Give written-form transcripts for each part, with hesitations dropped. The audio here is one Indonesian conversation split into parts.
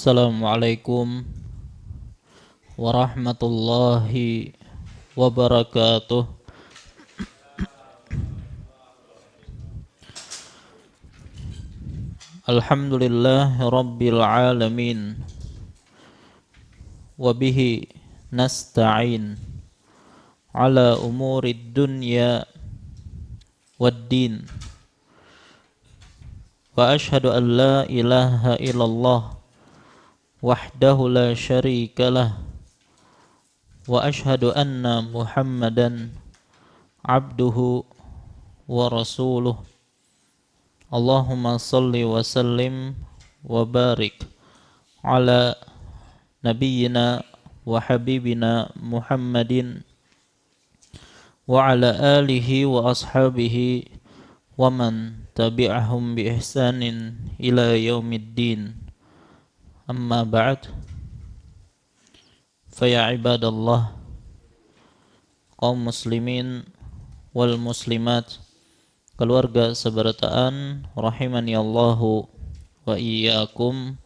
Assalamualaikum warahmatullahi wabarakatuh. Alhamdulillah rabbil alamin. Wabihi nasta'in ala umurid dunya waddin. Wa ashhadu an la ilaha illallah wahdahu la syarika lah. Wa ashhadu anna Muhammadan abduhu wa rasuluh. Allahumma salli wa sallim wa barik ala nabiyyina wa habibina Muhammadin wa ala alihi wa ashabihi wa man tabi'ahum bi ihsanin ila yaumiddin. Amma ba'd. Fa ya ibadallah, kaum muslimin wal muslimat, keluarga seberataan rahimani Allahu wa iyyakum.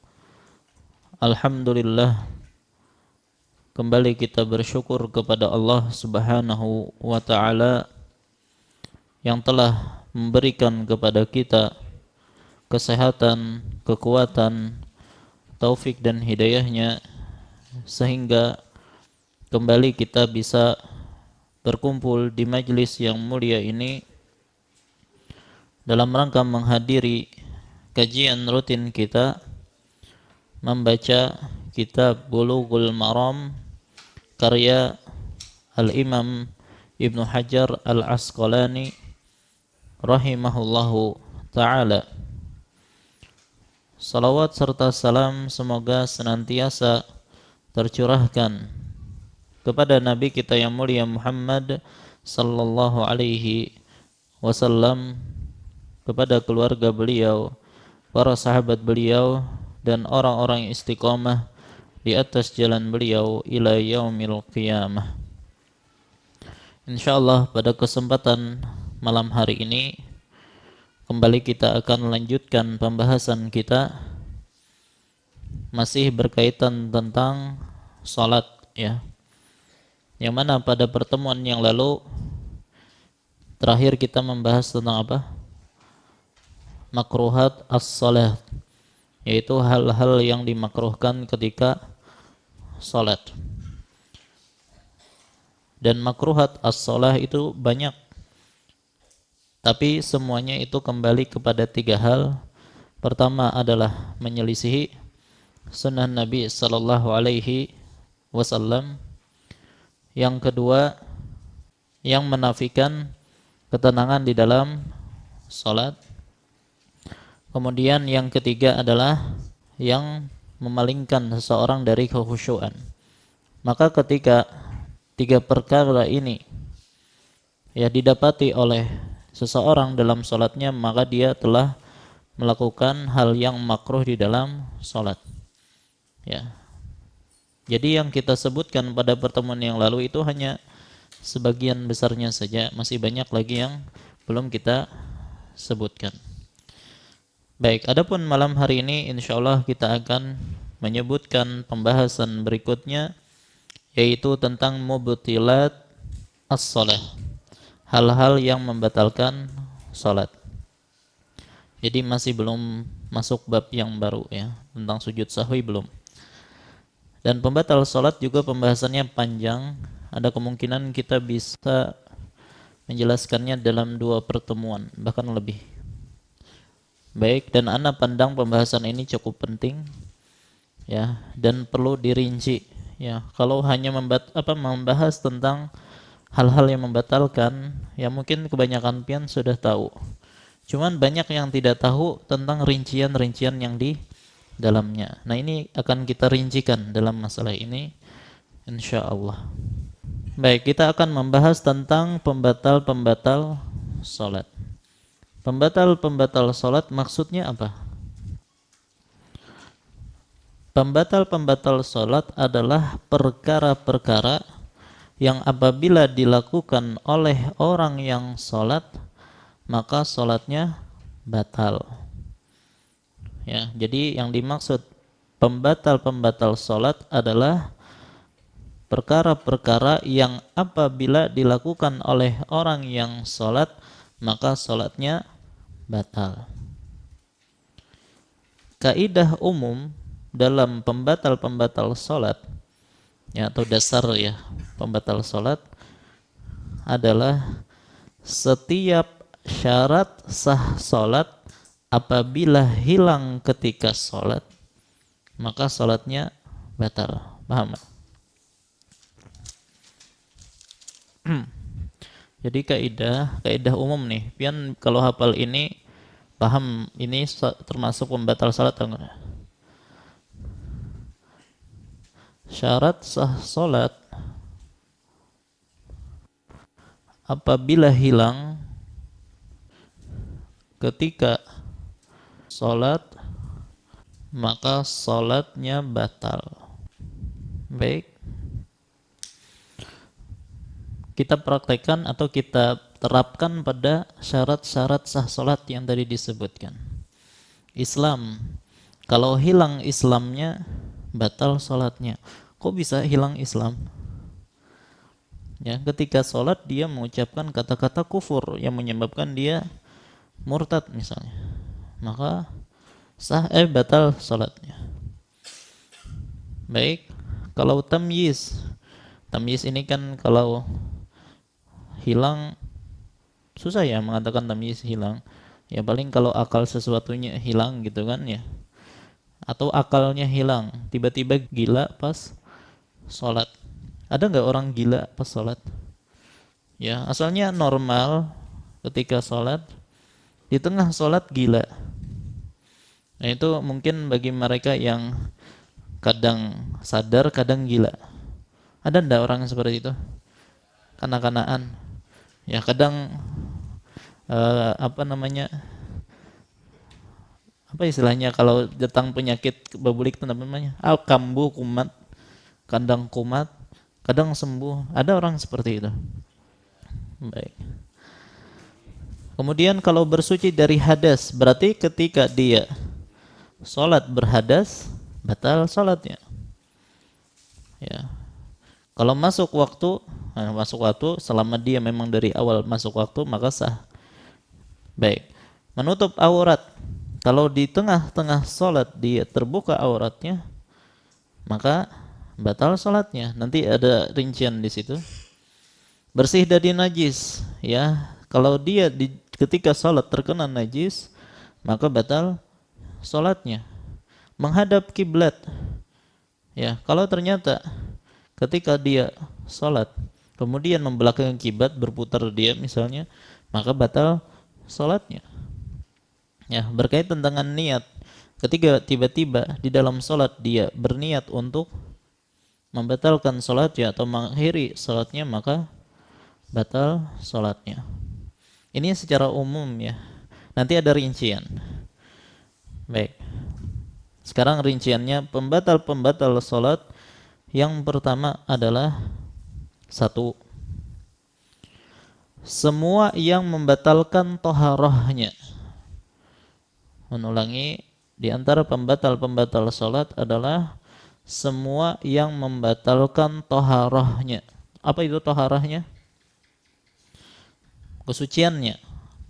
Alhamdulillah, kembali kita bersyukur kepada Allah Subhanahu wa taala yang telah memberikan kepada kita kesehatan, kekuatan, taufik dan hidayahnya sehingga kembali kita bisa berkumpul di majlis yang mulia ini dalam rangka menghadiri kajian rutin kita membaca kitab Bulughul Maram karya Al-Imam Ibnu Hajar Al-Asqalani rahimahullahu ta'ala. Salawat serta salam semoga senantiasa tercurahkan kepada Nabi kita yang mulia Muhammad sallallahu alaihi wasallam, kepada keluarga beliau, para sahabat beliau, dan orang-orang yang istiqamah di atas jalan beliau ila yaumil qiyamah. Insyaallah pada kesempatan malam hari ini kembali kita akan melanjutkan pembahasan kita masih berkaitan tentang salat, ya. Yang mana pada pertemuan yang lalu terakhir kita membahas tentang apa? Makruhat as-salat, yaitu hal-hal yang dimakruhkan ketika salat. Dan makruhat as-salah itu banyak, tapi semuanya itu kembali kepada tiga hal. Pertama adalah menyelisihi sunnah Nabi sallallahu alaihi wasallam. Yang kedua, yang menafikan ketenangan di dalam salat. Kemudian yang ketiga adalah yang memalingkan seseorang dari kekhusyuan. Maka ketika tiga perkara ini ya didapati oleh seseorang dalam salatnya, maka dia telah melakukan hal yang makruh di dalam salat. Ya. Jadi yang kita sebutkan pada pertemuan yang lalu itu hanya sebagian besarnya saja, masih banyak lagi yang belum kita sebutkan. Baik, adapun malam hari ini insyaallah kita akan menyebutkan pembahasan berikutnya, yaitu tentang mubtilat as-salah, hal-hal yang membatalkan salat. Jadi masih belum masuk bab yang baru, ya, tentang sujud sahwi belum. Dan pembatal salat juga pembahasannya panjang, ada kemungkinan kita bisa menjelaskannya dalam 2 pertemuan, bahkan lebih. Baik, dan ana pandang pembahasan ini cukup penting, ya, dan perlu dirinci, ya. Kalau hanya membahas tentang hal-hal yang membatalkan, ya mungkin kebanyakan pian sudah tahu. Cuman banyak yang tidak tahu tentang rincian-rincian yang di dalamnya. Nah, ini akan kita rincikan dalam masalah ini insyaallah. Baik, kita akan membahas tentang pembatal-pembatal salat. Pembatal-pembatal salat maksudnya apa? Pembatal-pembatal salat adalah perkara-perkara yang apabila dilakukan oleh orang yang salat, maka salatnya batal. Ya, jadi yang dimaksud pembatal-pembatal salat adalah perkara-perkara yang apabila dilakukan oleh orang yang salat maka salatnya batal. Kaidah umum dalam pembatal-pembatal salat ya, atau dasar ya pembatal salat adalah setiap syarat sah salat apabila hilang ketika salat maka salatnya batal. Paham? Jadi kaidah umum nih. Pian kalau hafal ini paham ini termasuk pembatal salat atau enggak? Syarat sah salat apabila hilang ketika salat maka salatnya batal. Baik. Kita praktekkan atau kita terapkan pada syarat-syarat sah salat yang tadi disebutkan. Islam, kalau hilang Islamnya batal salatnya. Kok bisa hilang Islam? Ya, ketika salat dia mengucapkan kata-kata kufur yang menyebabkan dia murtad misalnya. Maka batal salatnya. Baik, kalau tamyiz ini kan kalau hilang susah ya mengatakan tamyiz hilang. Ya paling kalau akal sesuatunya hilang gitu kan ya. Atau akalnya hilang, tiba-tiba gila pas sholat. Ada nggak orang gila pas sholat? Ya, asalnya normal ketika sholat, di tengah sholat gila. Nah itu mungkin bagi mereka yang kadang sadar, kadang gila. Ada nggak orang seperti itu? Kanak-kanakan. Ya kadang apa istilahnya kalau datang penyakit babulik itu namanya al-kambu kumat, kadang kumat, kadang sembuh. Ada orang seperti itu. Baik. Kemudian kalau bersuci dari hadas, berarti ketika dia sholat berhadas, batal sholatnya. Ya. Kalau masuk waktu selama dia memang dari awal masuk waktu maka sah. Baik. Menutup aurat. Kalau di tengah-tengah sholat dia terbuka auratnya, maka batal sholatnya. Nanti ada rincian di situ. Bersih dari najis, ya. Kalau dia ketika sholat terkena najis, maka batal sholatnya. Menghadap kiblat, ya. Kalau ternyata ketika dia sholat kemudian membelakangi kiblat berputar dia misalnya, maka batal sholatnya. Ya, berkaitan dengan niat. Ketika tiba-tiba di dalam sholat dia berniat untuk membatalkan sholatnya atau mengakhiri sholatnya, maka batal sholatnya. Ini secara umum ya. Nanti ada rincian. Baik. Sekarang rinciannya pembatal-pembatal sholat. Yang pertama adalah 1. Semua yang membatalkan toharohnya. Menulangi, di antara pembatal-pembatal salat adalah semua yang membatalkan toharohnya. Apa itu toharohnya? Kesuciannya.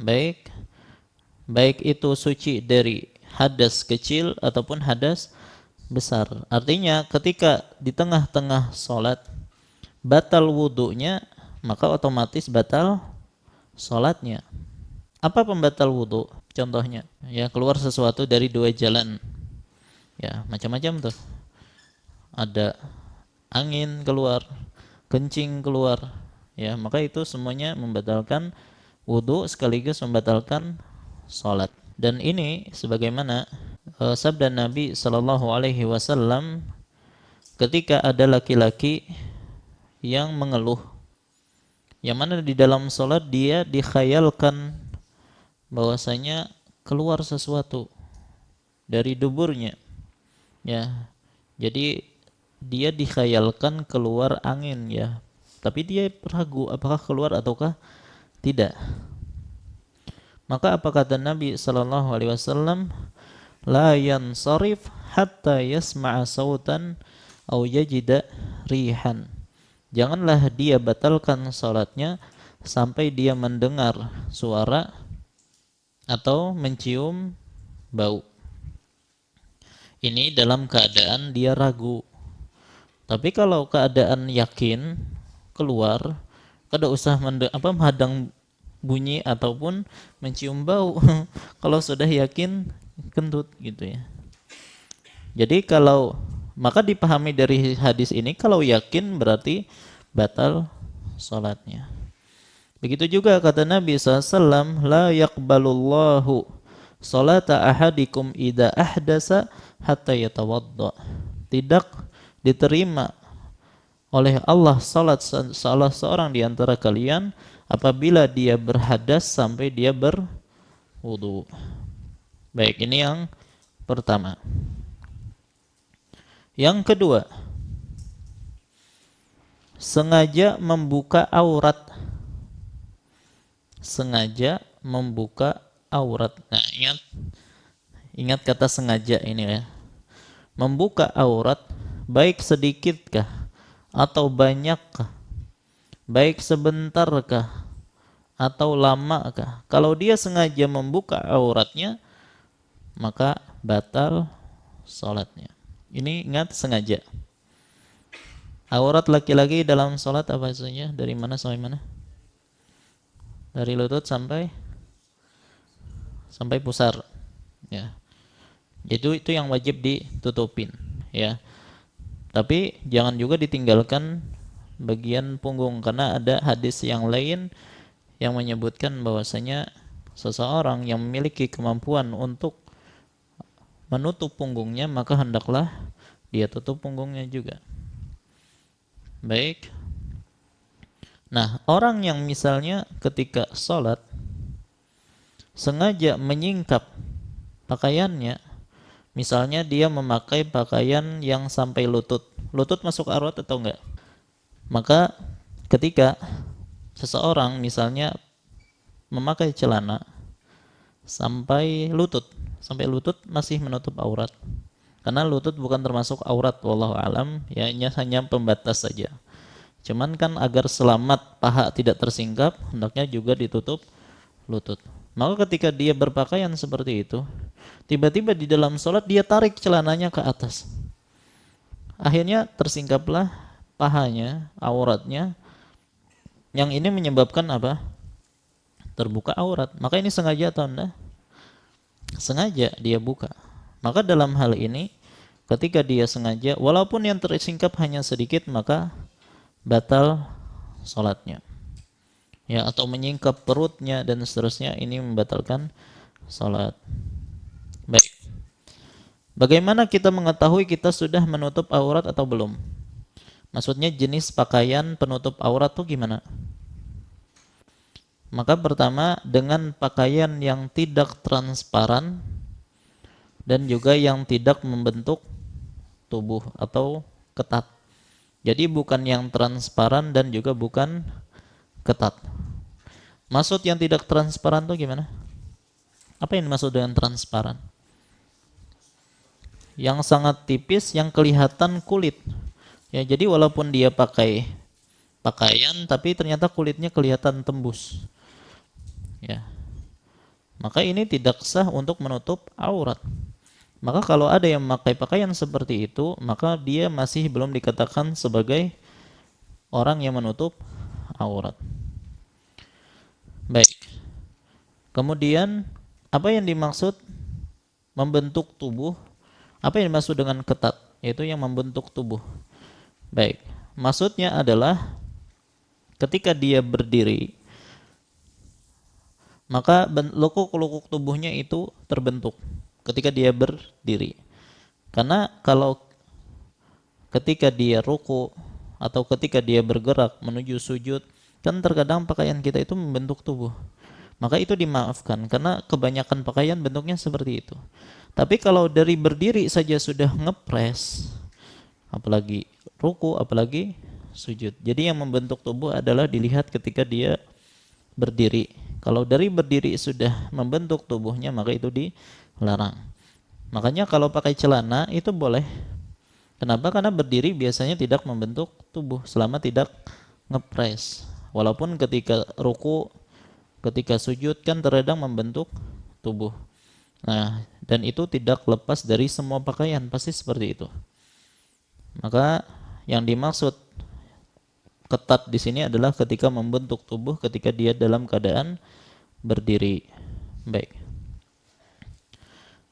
Baik itu suci dari hadas kecil ataupun hadas besar. Artinya ketika di tengah-tengah salat batal wudunya, maka otomatis batal salatnya. Apa pembatal wudu? Contohnya, ya keluar sesuatu dari 2 jalan. Ya, macam-macam tuh. Ada angin keluar, kencing keluar. Ya, maka itu semuanya membatalkan wudu sekaligus membatalkan salat. Dan ini sebagaimana sabda Nabi sallallahu alaihi wasallam ketika ada laki-laki yang mengeluh, yang mana di dalam salat dia dikhayalkan bahwasanya keluar sesuatu dari duburnya, ya. Jadi dia dikhayalkan keluar angin, ya. Tapi dia ragu apakah keluar ataukah tidak. Maka apa kata Nabi sallallahu alaihi wasallam? La yansarif hatta yasma'a sautan aw yajida rihan. Janganlah dia batalkan salatnya sampai dia mendengar suara atau mencium bau. Ini dalam keadaan dia ragu. Tapi kalau keadaan yakin keluar, kada usah menghadang bunyi ataupun mencium bau. Kalau sudah yakin kentut gitu ya. Jadi maka dipahami dari hadis ini, kalau yakin berarti batal salatnya. Begitu juga kata Nabi SAW, la yaqbalullahu salata ahadikum idza ahdasa hatta yatawadda. Tidak diterima oleh Allah salat salah seorang di antara kalian apabila dia berhadas sampai dia berwudu. Baik, ini yang pertama. Yang kedua, sengaja membuka aurat. Sengaja membuka aurat. Nah, ingat kata sengaja ini ya. Membuka aurat baik sedikitkah atau banyakkah, baik sebentarkah atau lamakah. Kalau dia sengaja membuka auratnya, maka batal salatnya. Ini ingat sengaja. Aurat laki-laki dalam salat apa saja? Dari mana sampai mana? Dari lutut sampai pusar. Ya. Itu yang wajib ditutupin, ya. Tapi jangan juga ditinggalkan bagian punggung, karena ada hadis yang lain yang menyebutkan bahwasanya seseorang yang memiliki kemampuan untuk menutup punggungnya, maka hendaklah dia tutup punggungnya juga. Baik. Nah, orang yang misalnya ketika sholat sengaja menyingkap pakaiannya, misalnya dia memakai pakaian yang sampai lutut. Lutut masuk aurat atau enggak? Maka ketika seseorang misalnya memakai celana sampai lutut masih menutup aurat. Karena lutut bukan termasuk aurat, wallahu alam, ya, hanya pembatas saja. Cuman kan agar selamat paha tidak tersingkap, hendaknya juga ditutup lutut. Maka ketika dia berpakaian seperti itu, tiba-tiba di dalam sholat dia tarik celananya ke atas. Akhirnya tersingkaplah pahanya, auratnya. Yang ini menyebabkan apa? Terbuka aurat. Maka ini sengaja atau enggak? Sengaja dia buka. Maka dalam hal ini, ketika dia sengaja, walaupun yang tersingkap hanya sedikit, maka batal sholatnya. Ya, atau menyingkap perutnya dan seterusnya, ini membatalkan sholat. Baik. Bagaimana kita mengetahui kita sudah menutup aurat atau belum? Maksudnya jenis pakaian penutup aurat itu gimana? Maka pertama, dengan pakaian yang tidak transparan dan juga yang tidak membentuk tubuh atau ketat. Jadi bukan yang transparan dan juga bukan ketat. Maksud yang tidak transparan itu gimana? Apa yang dimaksud dengan transparan? Yang sangat tipis, yang kelihatan kulit. Ya, jadi walaupun dia pakai pakaian tapi ternyata kulitnya kelihatan tembus. Ya. Maka ini tidak sah untuk menutup aurat. Maka kalau ada yang memakai pakaian seperti itu, maka dia masih belum dikatakan sebagai orang yang menutup aurat. Baik. Kemudian apa yang dimaksud membentuk tubuh? Apa yang dimaksud dengan ketat? Yaitu yang membentuk tubuh. Baik. Maksudnya adalah ketika dia berdiri, maka lekuk-lekuk tubuhnya itu terbentuk ketika dia berdiri. Karena kalau ketika dia ruku atau ketika dia bergerak menuju sujud, kan terkadang pakaian kita itu membentuk tubuh. Maka itu dimaafkan karena kebanyakan pakaian bentuknya seperti itu. Tapi kalau dari berdiri saja sudah ngepres, apalagi ruku, apalagi sujud. Jadi yang membentuk tubuh adalah dilihat ketika dia berdiri. Kalau dari berdiri sudah membentuk tubuhnya, maka itu dilarang. Makanya kalau pakai celana itu boleh. Kenapa? Karena berdiri biasanya tidak membentuk tubuh selama tidak ngepres. Walaupun ketika ruku, ketika sujud kan terkadang membentuk tubuh. Nah, dan itu tidak lepas dari semua pakaian, pasti seperti itu. Maka yang dimaksud ketat di sini adalah ketika membentuk tubuh ketika dia dalam keadaan berdiri. Baik.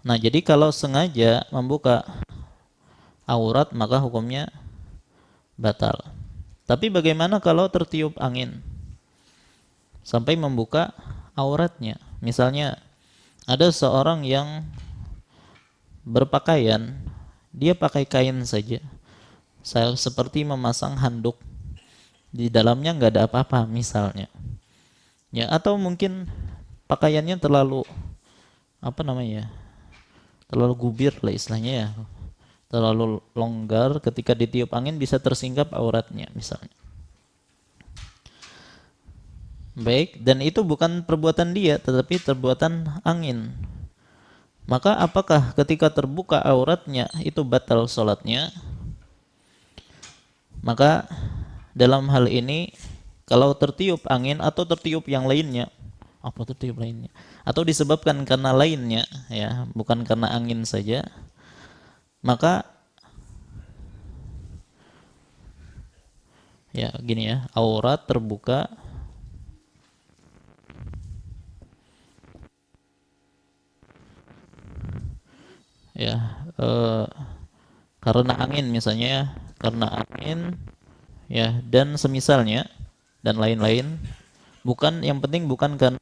Nah, jadi kalau sengaja membuka aurat maka hukumnya batal. Tapi bagaimana kalau tertiup angin sampai membuka auratnya? Misalnya ada seorang yang berpakaian, dia pakai kain saja. Saya seperti memasang handuk, di dalamnya nggak ada apa-apa misalnya. Ya, atau mungkin pakaiannya terlalu apa namanya? Terlalu gubir lah istilahnya ya. Terlalu longgar, ketika ditiup angin bisa tersingkap auratnya misalnya. Baik, dan itu bukan perbuatan dia tetapi perbuatan angin. Maka apakah ketika terbuka auratnya itu batal sholatnya? Maka dalam hal ini kalau tertiup angin atau tertiup yang lainnya, apa tertiup lainnya? Atau disebabkan karena lainnya ya, bukan karena angin saja, maka ya gini ya, aurat terbuka ya karena angin misalnya ya, karena angin ya dan semisalnya dan lain-lain, bukan yang penting bukan karena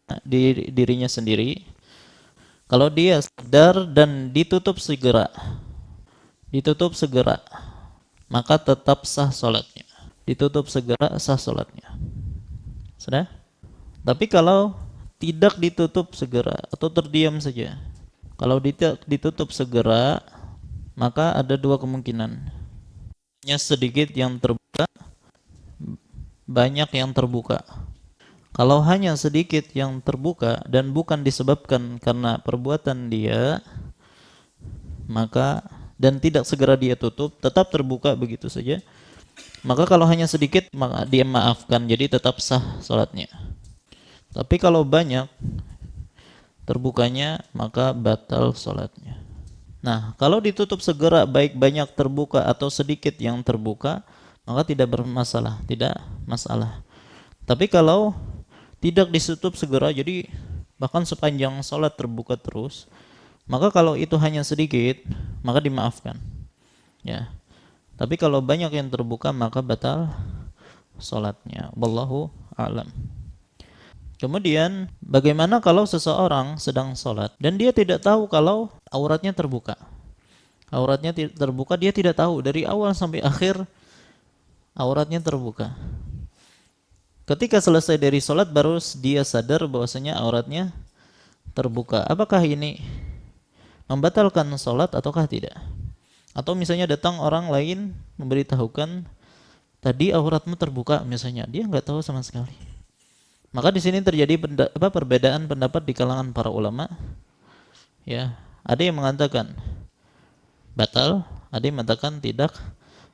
dirinya sendiri. Kalau dia sadar dan ditutup segera, maka tetap sah sholatnya. Ditutup segera sah sholatnya. Sudah? Tapi kalau tidak ditutup segera atau terdiam saja, kalau ditutup segera, maka ada dua kemungkinan. Hanya sedikit yang terbuka, banyak yang terbuka. Kalau hanya sedikit yang terbuka dan bukan disebabkan karena perbuatan dia, maka dan tidak segera dia tutup, tetap terbuka begitu saja. Maka kalau hanya sedikit maka dia maafkan, jadi tetap sah sholatnya. Tapi kalau banyak terbukanya maka batal sholatnya. Nah, kalau ditutup segera baik banyak terbuka atau sedikit yang terbuka, maka tidak bermasalah, tidak masalah. Tapi kalau tidak ditutup segera, jadi bahkan sepanjang sholat terbuka terus, maka kalau itu hanya sedikit, maka dimaafkan. Ya. Tapi kalau banyak yang terbuka, maka batal sholatnya. Wallahu a'lam. Kemudian, bagaimana kalau seseorang sedang sholat dan dia tidak tahu kalau auratnya terbuka? Auratnya terbuka, dia tidak tahu dari awal sampai akhir auratnya terbuka. Ketika selesai dari sholat baru dia sadar bahwasanya auratnya terbuka. Apakah ini membatalkan sholat ataukah tidak? Atau misalnya datang orang lain memberitahukan tadi auratmu terbuka misalnya, dia nggak tahu sama sekali. Maka di sini terjadi perbedaan pendapat di kalangan para ulama. Ya, ada yang mengatakan batal, ada yang mengatakan tidak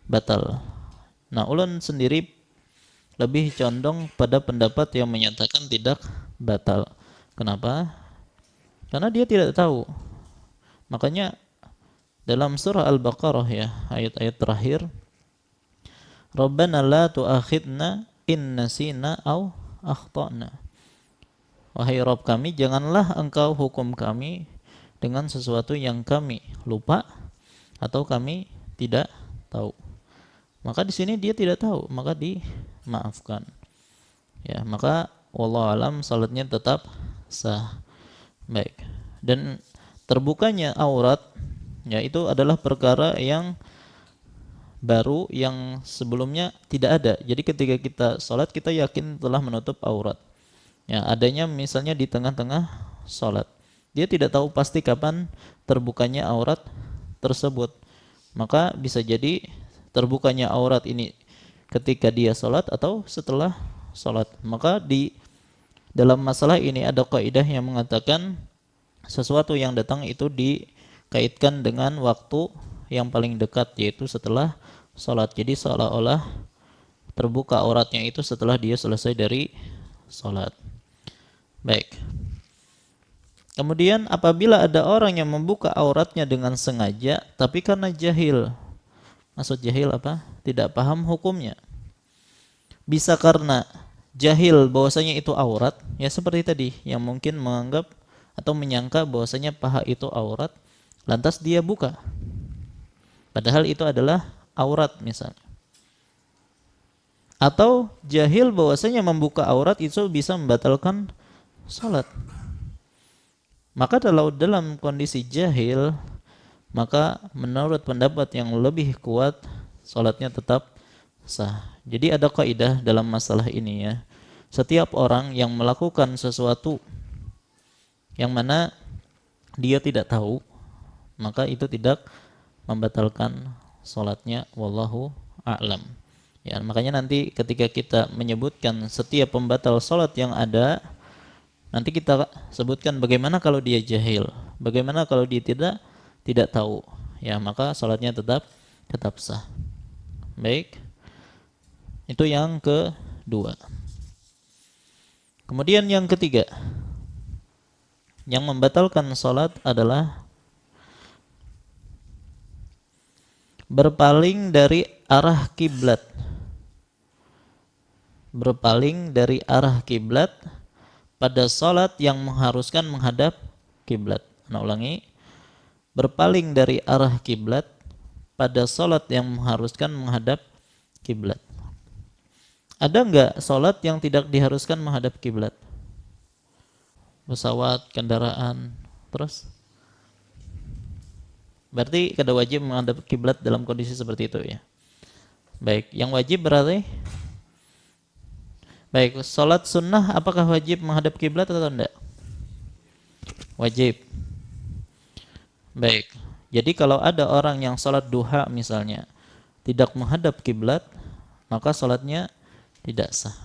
batal. Nah, ulun sendiri lebih condong pada pendapat yang menyatakan tidak batal. Kenapa? Karena dia tidak tahu. Makanya dalam surah Al-Baqarah ya, ayat-ayat terakhir, Rabbana la tu'akhidna in nasina aw akhtana. Wahai Rabb kami, janganlah engkau hukum kami dengan sesuatu yang kami lupa atau kami tidak tahu. Maka di sini dia tidak tahu, maka dimaafkan. Ya, maka wallahu alam salatnya tetap sah. Baik. Dan terbukanya aurat ya itu adalah perkara yang baru yang sebelumnya tidak ada. Jadi ketika kita salat kita yakin telah menutup aurat. Ya, adanya misalnya di tengah-tengah salat. Dia tidak tahu pasti kapan terbukanya aurat tersebut. Maka bisa jadi terbukanya aurat ini ketika dia salat atau setelah salat. Maka di dalam masalah ini ada kaidah yang mengatakan sesuatu yang datang itu kaitkan dengan waktu yang paling dekat, yaitu setelah sholat. Jadi seolah-olah terbuka auratnya itu setelah dia selesai dari sholat. Baik. Kemudian apabila ada orang yang membuka auratnya dengan sengaja, tapi karena jahil. Maksud jahil apa? Tidak paham hukumnya. Bisa karena jahil bahwasanya itu aurat, ya seperti tadi, yang mungkin menganggap atau menyangka bahwasanya paha itu aurat, lantas dia buka. Padahal itu adalah aurat misalnya. Atau jahil bahwasanya membuka aurat itu bisa membatalkan salat. Maka kalau dalam kondisi jahil, maka menurut pendapat yang lebih kuat, salatnya tetap sah. Jadi ada kaidah dalam masalah ini ya. Setiap orang yang melakukan sesuatu yang mana dia tidak tahu, maka itu tidak membatalkan salatnya, wallahu a'lam. Ya, makanya nanti ketika kita menyebutkan setiap pembatal salat yang ada, nanti kita sebutkan bagaimana kalau dia jahil, bagaimana kalau dia tidak tahu. Ya, maka salatnya tetap sah. Baik. Itu yang kedua. Kemudian yang ketiga, yang membatalkan salat adalah berpaling dari arah kiblat. Berpaling dari arah kiblat pada salat yang mengharuskan menghadap kiblat. Nah, ulangi. Berpaling dari arah kiblat pada salat yang mengharuskan menghadap kiblat. Ada enggak salat yang tidak diharuskan menghadap kiblat? Pesawat, kendaraan, terus? Berarti kada wajib menghadap kiblat dalam kondisi seperti itu ya. Baik, yang wajib berarti baik, salat sunnah apakah wajib menghadap kiblat atau tidak? Wajib. Baik. Jadi kalau ada orang yang salat duha misalnya tidak menghadap kiblat, maka salatnya tidak sah.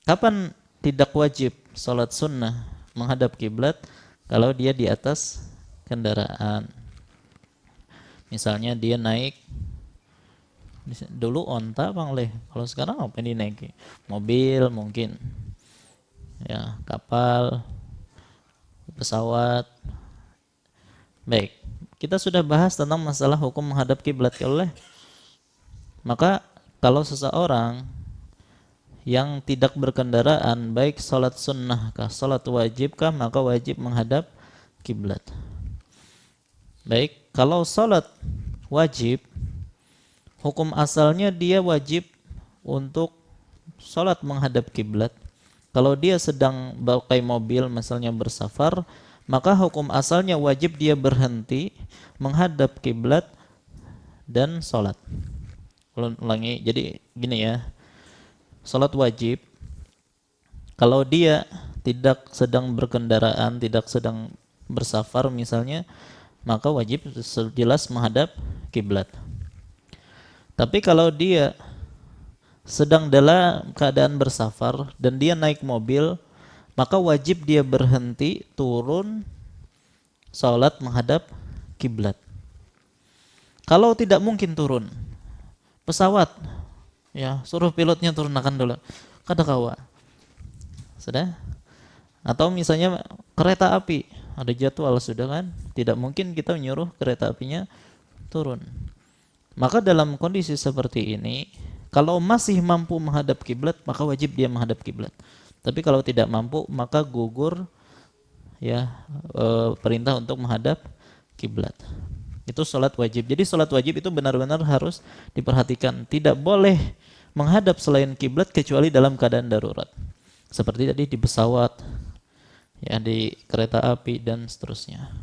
Kapan tidak wajib salat sunnah menghadap kiblat? Kalau dia di atas kendaraan. Misalnya dia naik dulu onta bang leh, kalau sekarang apa yang dinaiki? Mobil mungkin, ya kapal, pesawat. Baik, kita sudah bahas tentang masalah hukum menghadap kiblat oleh. Maka kalau seseorang yang tidak berkendaraan, baik salat sunnah kah, salat wajib kah, maka wajib menghadap kiblat. Baik, kalau salat wajib, hukum asalnya dia wajib untuk salat menghadap kiblat. Kalau dia sedang pakai mobil misalnya bersafar, maka hukum asalnya wajib dia berhenti menghadap kiblat dan salat. Ulangi, jadi gini ya. Salat wajib kalau dia tidak sedang berkendaraan, tidak sedang bersafar misalnya, maka wajib jelas menghadap kiblat. Tapi kalau dia sedang dalam keadaan bersafar dan dia naik mobil, maka wajib dia berhenti, turun, salat menghadap kiblat. Kalau tidak mungkin turun, pesawat, ya suruh pilotnya turunkan dulu, kada kawa, sudah. Atau misalnya kereta api, ada jadwal sudah kan, tidak mungkin kita menyuruh kereta apinya turun. Maka dalam kondisi seperti ini, kalau masih mampu menghadap kiblat, maka wajib dia menghadap kiblat. Tapi kalau tidak mampu, maka gugur ya perintah untuk menghadap kiblat. Itu salat wajib. Jadi salat wajib itu benar-benar harus diperhatikan. Tidak boleh menghadap selain kiblat kecuali dalam keadaan darurat. Seperti tadi di pesawat, ya di kereta api dan seterusnya.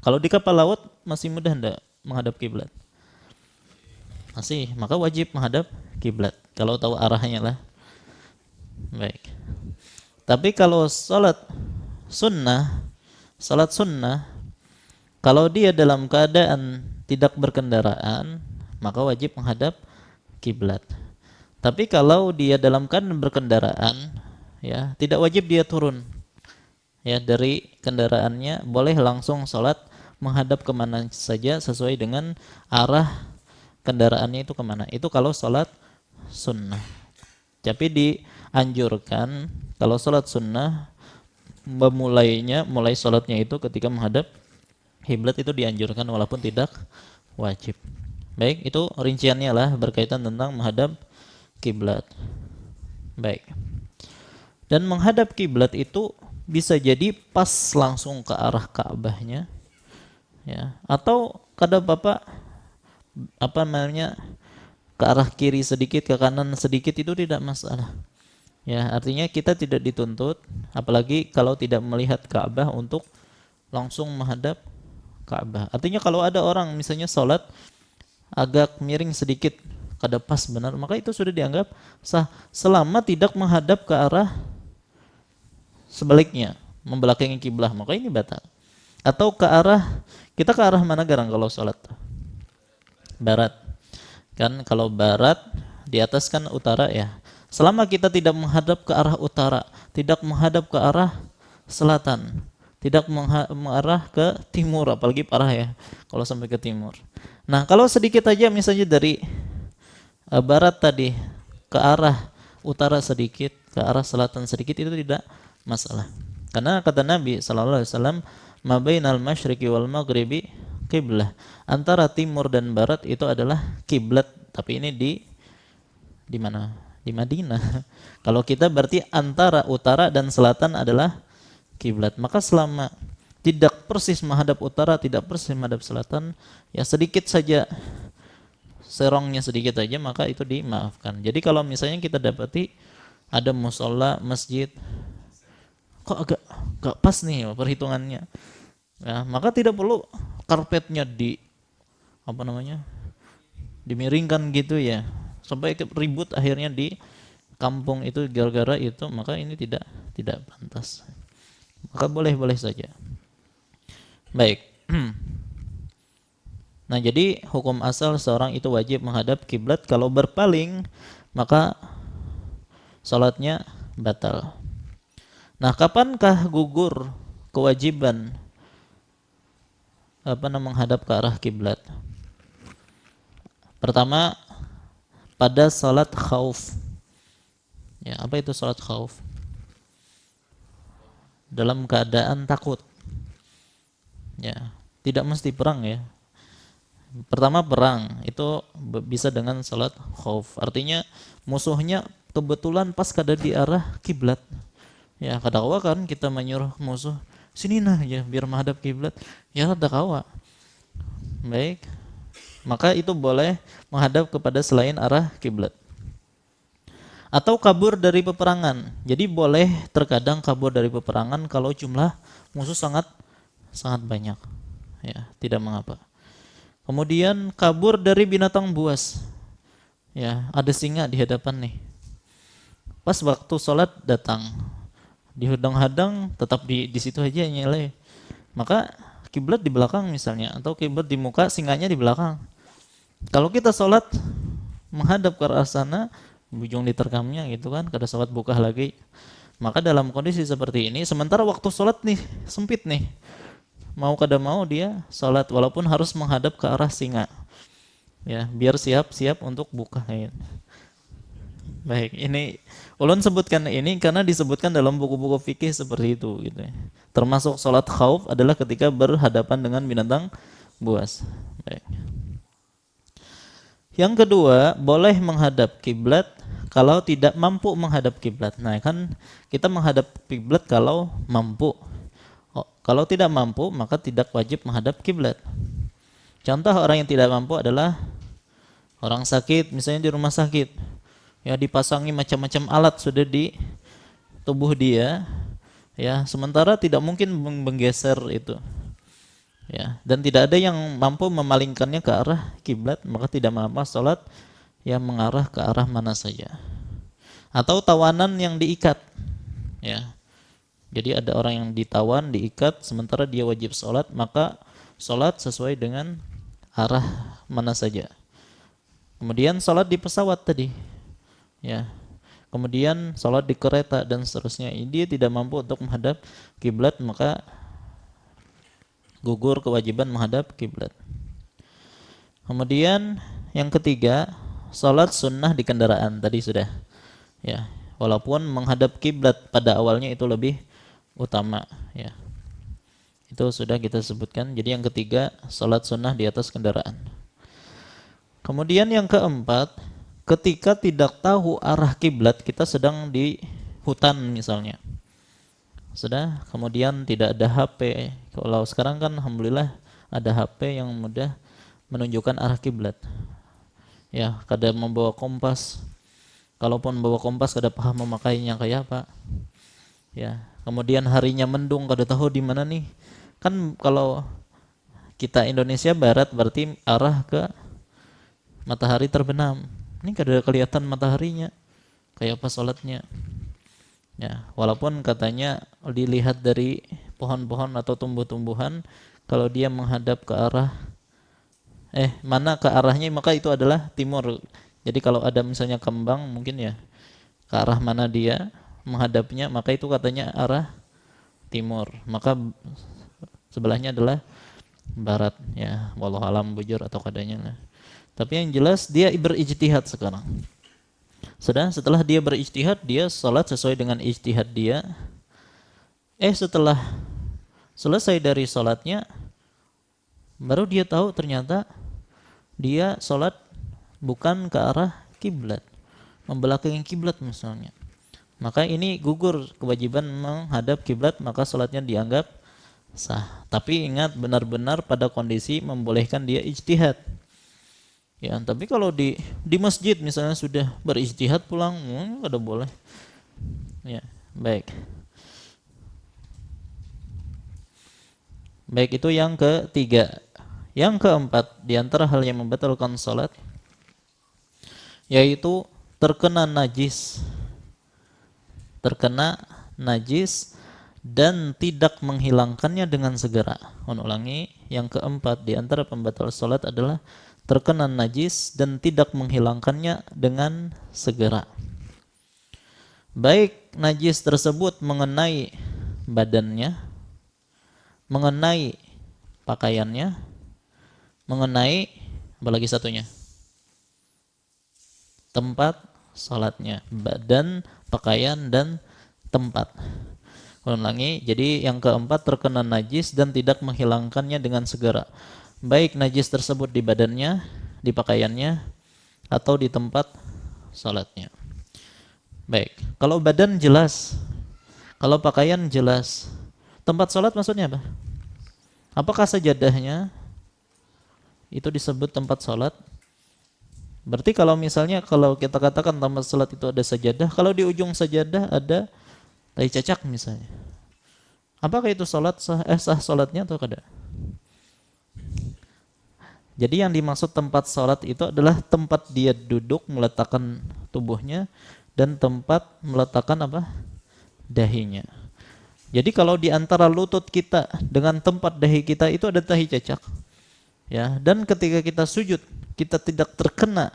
Kalau di kapal laut masih mudah enggak menghadap kiblat? Masih, maka wajib menghadap kiblat kalau tahu arahnya lah. Baik. Tapi kalau salat sunnah, kalau dia dalam keadaan tidak berkendaraan, maka wajib menghadap kiblat. Tapi kalau dia dalam keadaan berkendaraan, ya tidak wajib dia turun ya dari kendaraannya, boleh langsung salat menghadap kemana saja sesuai dengan arah kendaraannya itu kemana. Itu kalau sholat sunnah. Tapi dianjurkan kalau sholat sunnah mulai sholatnya itu ketika menghadap kiblat itu dianjurkan walaupun tidak wajib. Baik, itu rinciannya lah berkaitan tentang menghadap kiblat. Baik. Dan menghadap kiblat itu bisa jadi pas langsung ke arah Ka'bahnya, ya, atau kadang Bapak apa namanya ke arah kiri sedikit, ke kanan sedikit itu tidak masalah. Ya, artinya kita tidak dituntut apalagi kalau tidak melihat Ka'bah untuk langsung menghadap Ka'bah. Artinya kalau ada orang misalnya sholat agak miring sedikit kada pas benar, maka itu sudah dianggap sah selama tidak menghadap ke arah sebaliknya, membelakangi kiblah, maka ini batal. Atau ke arah, kita ke arah mana garang kalau sholat? Barat. Kan kalau barat di atas kan utara ya. Selama kita tidak menghadap ke arah utara, tidak menghadap ke arah selatan, tidak mengarah ke timur, apalagi parah ya kalau sampai ke timur. Nah, kalau sedikit aja misalnya dari barat tadi ke arah utara sedikit, ke arah selatan sedikit itu tidak masalah. Karena kata Nabi sallallahu alaihi wasallam, "Ma bainal masyriqi wal maghribi qiblah." Antara timur dan barat itu adalah kiblat. Tapi ini di mana? Di Madinah. Kalau kita berarti antara utara dan selatan adalah kiblat. Maka selama tidak persis menghadap utara, tidak persis menghadap selatan, ya sedikit saja serongnya sedikit aja, maka itu dimaafkan. Jadi kalau misalnya kita dapati ada musola masjid kok agak pas nih perhitungannya, ya, maka tidak perlu karpetnya apa namanya dimiringkan gitu ya sampai ribut akhirnya di kampung itu gara-gara itu, maka ini tidak pantas. Maka boleh-boleh saja. Baik. Nah, jadi hukum asal seorang itu wajib menghadap kiblat. Kalau berpaling, maka salatnya batal. Nah, kapankah gugur kewajiban menghadap ke arah kiblat? Pertama, pada salat khauf. Ya, apa itu salat khauf? Dalam keadaan takut. Ya, tidak mesti perang ya. Pertama perang itu bisa dengan salat khauf. Artinya musuhnya kebetulan pas kada di arah kiblat. Ya, kada kawa kan kita menyuruh musuh sini nah ya biar menghadap kiblat. Ya kada kawa. Baik. Maka itu boleh menghadap kepada selain arah kiblat. Atau kabur dari peperangan. Jadi boleh terkadang kabur dari peperangan kalau jumlah musuh sangat banyak. Ya, tidak mengapa. Kemudian kabur dari binatang buas. Ya, ada singa di hadapan nih. Pas waktu sholat datang, dihadang-hadang, tetap di situ aja nyele. Maka kiblat di belakang misalnya, atau kiblat di muka, singanya di belakang. Kalau kita sholat menghadap ke arah sana, bujung diterkamnya gitu kan, kada sholat buka lagi. Maka dalam kondisi seperti ini, sementara waktu sholat nih sempit nih, mau kada mau dia sholat walaupun harus menghadap ke arah singa, ya biar siap-siap untuk buka. Baik, ini ulun sebutkan ini karena disebutkan dalam buku-buku fikih seperti itu gitu ya. Termasuk sholat khauf adalah ketika berhadapan dengan binatang buas. Baik. Yang kedua, boleh menghadap kiblat kalau tidak mampu menghadap kiblat. Nah, kan kita menghadap kiblat kalau mampu. Kalau tidak mampu, maka tidak wajib menghadap kiblat. Contoh orang yang tidak mampu adalah orang sakit, misalnya di rumah sakit. Ya, dipasangi macam-macam alat sudah di tubuh dia, ya, sementara tidak mungkin menggeser itu. Ya, dan tidak ada yang mampu memalingkannya ke arah kiblat, maka tidak mengapa salat yang mengarah ke arah mana saja. Atau tawanan yang diikat. Ya. Jadi ada orang yang ditawan, diikat, sementara dia wajib sholat, maka sholat sesuai dengan arah mana saja. Kemudian sholat di pesawat tadi, ya. Kemudian sholat di kereta dan seterusnya. Dia tidak mampu untuk menghadap kiblat, maka gugur kewajiban menghadap kiblat. Kemudian yang ketiga, salat sunnah di kendaraan tadi sudah. Ya, walaupun menghadap kiblat pada awalnya itu lebih utama, ya. Itu sudah kita sebutkan. Jadi yang ketiga, salat sunnah di atas kendaraan. Kemudian yang keempat, ketika tidak tahu arah kiblat, kita sedang di hutan misalnya. Sudah, kemudian tidak ada HP. Kalau sekarang kan alhamdulillah ada HP yang mudah menunjukkan arah kiblat. Ya, kadang membawa kompas. Kalaupun membawa kompas kada paham memakainya kayak apa. Ya, kemudian harinya mendung kada tahu di mana nih. Kan kalau kita Indonesia barat berarti arah ke matahari terbenam. Ini kada kelihatan mataharinya. Kayak apa salatnya? Ya, walaupun katanya dilihat dari pohon-pohon atau tumbuh-tumbuhan, kalau dia menghadap ke arah mana ke arahnya maka itu adalah timur. Jadi kalau ada misalnya kembang mungkin ya ke arah mana dia menghadapnya, maka itu katanya arah timur. Maka sebelahnya adalah barat, ya. Wallahu alam bujur atau kadanya lah. Tapi yang jelas dia berijtihad sekarang. Setelah dia berijtihad, dia salat sesuai dengan ijtihad dia. Setelah selesai dari salatnya, baru dia tahu ternyata dia salat bukan ke arah kiblat, membelakangi kiblat misalnya. Maka ini gugur kewajiban menghadap kiblat, maka salatnya dianggap sah. Tapi ingat benar-benar pada kondisi membolehkan dia ijtihad. Ya, tapi kalau di masjid misalnya sudah berijtihad pulang, ada boleh. Ya, baik. Baik, itu yang ketiga. Yang keempat, di antara hal yang membatalkan salat yaitu terkena najis. Terkena najis dan tidak menghilangkannya dengan segera. Ulangi, yang keempat di antara pembatal salat adalah terkena najis dan tidak menghilangkannya dengan segera. Baik najis tersebut mengenai badannya, mengenai pakaiannya, mengenai apa lagi satunya? Tempat salatnya, badan, pakaian dan tempat. Ulangi, jadi yang keempat terkena najis dan tidak menghilangkannya dengan segera. Baik najis tersebut di badannya, di pakaiannya, atau di tempat salatnya. Baik, kalau badan jelas, kalau pakaian jelas, tempat salat maksudnya apa? Apakah sajadahnya itu disebut tempat salat? Berarti kalau misalnya kalau kita katakan tempat salat itu ada sajadah, kalau di ujung sajadah ada tai cacak misalnya, apakah itu salat sah salatnya atau kada? Jadi yang dimaksud tempat salat itu adalah tempat dia duduk meletakkan tubuhnya dan tempat meletakkan apa? Dahinya. Jadi kalau di antara lutut kita dengan tempat dahi kita itu ada tahi cacak. Ya, dan ketika kita sujud, kita tidak terkena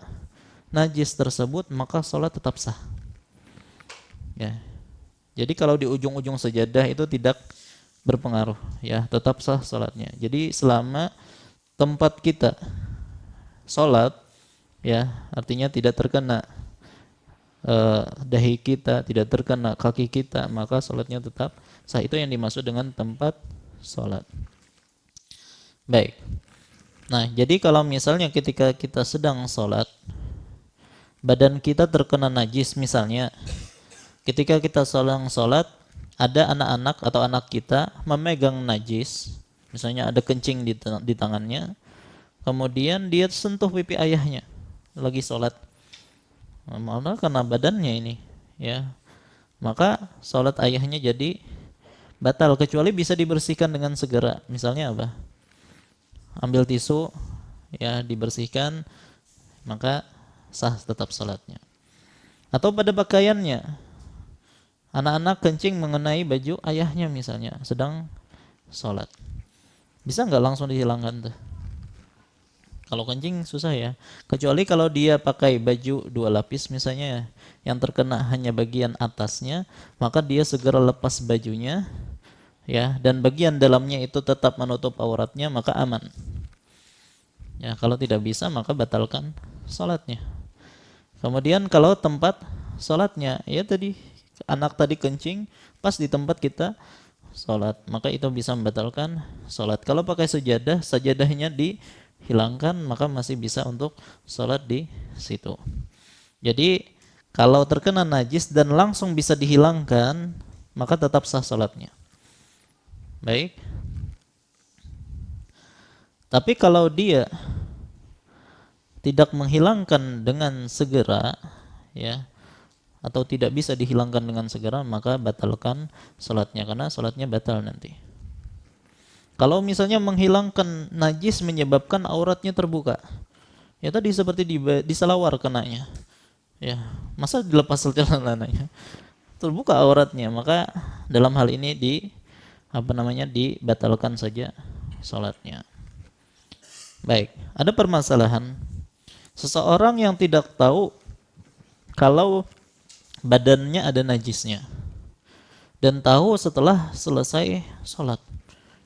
najis tersebut, maka salat tetap sah. Ya. Jadi kalau di ujung-ujung sajadah itu tidak berpengaruh, ya, tetap sah salatnya. Jadi selama tempat kita sholat, ya, artinya tidak terkena dahi kita, tidak terkena kaki kita, maka sholatnya tetap sah. Itu yang dimaksud dengan tempat sholat. Baik. Nah, jadi kalau misalnya ketika kita sedang sholat, badan kita terkena najis misalnya, ketika kita sedang sholat, ada anak-anak atau anak kita memegang najis, misalnya ada kencing di tangannya, kemudian dia sentuh pipi ayahnya lagi sholat, malah kena badannya ini, ya, maka sholat ayahnya jadi batal, kecuali bisa dibersihkan dengan segera. Misalnya apa? Ambil tisu, ya, dibersihkan, maka sah tetap sholatnya. Atau pada pakaiannya, anak-anak kencing mengenai baju ayahnya misalnya sedang sholat, bisa nggak langsung dihilangkan tuh? Kalau kencing susah ya, kecuali kalau dia pakai baju 2 lapis misalnya, yang terkena hanya bagian atasnya, maka dia segera lepas bajunya, ya, dan bagian dalamnya itu tetap menutup auratnya, maka aman. Ya, kalau tidak bisa maka batalkan salatnya. Kemudian kalau tempat salatnya, ya tadi anak tadi kencing pas di tempat kita salat, maka itu bisa membatalkan salat. Kalau pakai sajadah, sajadahnya dihilangkan, maka masih bisa untuk salat di situ. Jadi kalau terkena najis dan langsung bisa dihilangkan, maka tetap sah salatnya. Baik. Tapi kalau dia tidak menghilangkan dengan segera, ya, atau tidak bisa dihilangkan dengan segera, maka batalkan salatnya, karena salatnya batal nanti. Kalau misalnya menghilangkan najis menyebabkan auratnya terbuka, ya tadi seperti di salawar kenanya, ya, masa dilepas celananya, terbuka auratnya, maka dalam hal ini dibatalkan saja salatnya. Baik, ada permasalahan. Seseorang yang tidak tahu kalau badannya ada najisnya dan tahu setelah selesai sholat.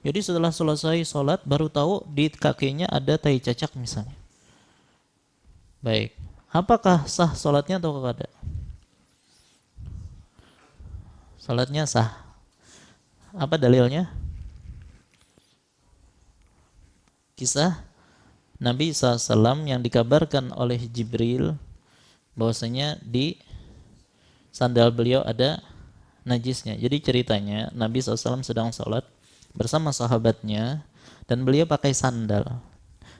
Jadi setelah selesai sholat baru tahu di kakinya ada tai cacak misalnya. Baik, apakah sah sholatnya atau tidak? Sholatnya sah. Apa dalilnya? Kisah Nabi SAW yang dikabarkan oleh Jibril bahwasanya di sandal beliau ada najisnya. Jadi ceritanya Nabi SAW sedang sholat bersama sahabatnya dan beliau pakai sandal.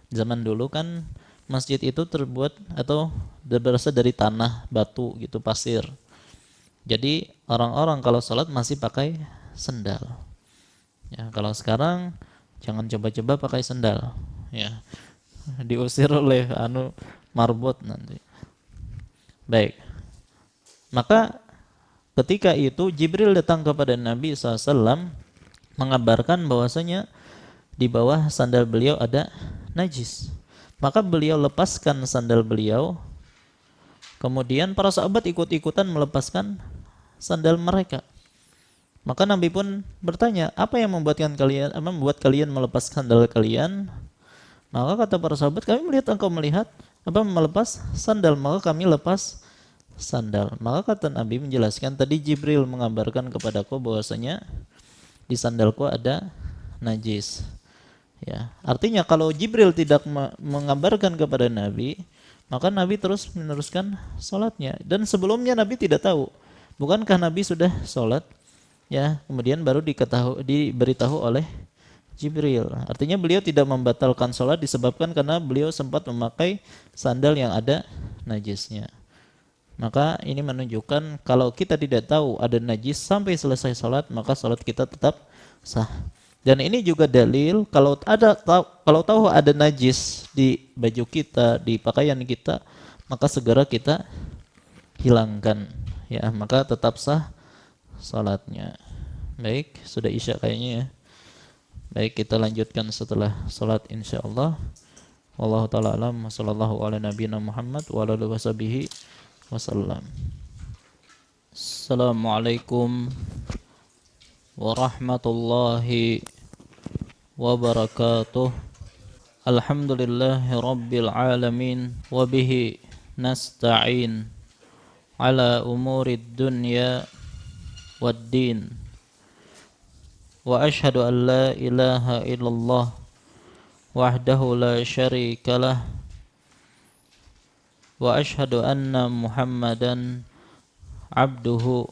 Zaman dulu kan masjid itu terbuat atau berasal dari tanah, batu gitu, pasir. Jadi orang-orang kalau sholat masih pakai sandal. Ya, kalau sekarang jangan coba-coba pakai sandal. Ya, diusir oleh marbot nanti. Baik. Maka ketika itu Jibril datang kepada Nabi SAW mengabarkan bahwasanya di bawah sandal beliau ada najis. Maka beliau lepaskan sandal beliau. Kemudian para sahabat ikut-ikutan melepaskan sandal mereka. Maka Nabi pun bertanya, apa yang membuat kalian melepas sandal kalian? Maka kata para sahabat, kami melihat engkau melepas sandal, maka kami lepas sandal. Maka kata Nabi menjelaskan, tadi Jibril mengabarkan kepadaku bahwasanya di sandalku ada najis. Ya, artinya kalau Jibril tidak mengabarkan kepada Nabi, maka Nabi terus meneruskan salatnya. Dan sebelumnya Nabi tidak tahu. Bukankah Nabi sudah salat? Ya, kemudian baru diberitahu oleh Jibril. Artinya beliau tidak membatalkan salat disebabkan karena beliau sempat memakai sandal yang ada najisnya. Maka ini menunjukkan kalau kita tidak tahu ada najis sampai selesai salat, maka salat kita tetap sah. Dan ini juga dalil kalau tahu ada najis di baju kita, di pakaian kita, maka segera kita hilangkan, ya, maka tetap sah salatnya. Baik, sudah isya kayaknya ya. Baik, kita lanjutkan setelah salat insyaallah. Wallahu taala alam, sallallahu ala nabiyina Muhammad wa ala alihi washabihi wasallam. Assalamualaikum warahmatullahi wabarakatuh. Alhamdulillahi rabbil alamin wa bihi nasta'in ala umurid dunya wad din. Wa ashhadu an la ilaha illallah wahdahu la syarika lah wa ashhadu anna Muhammadan abduhu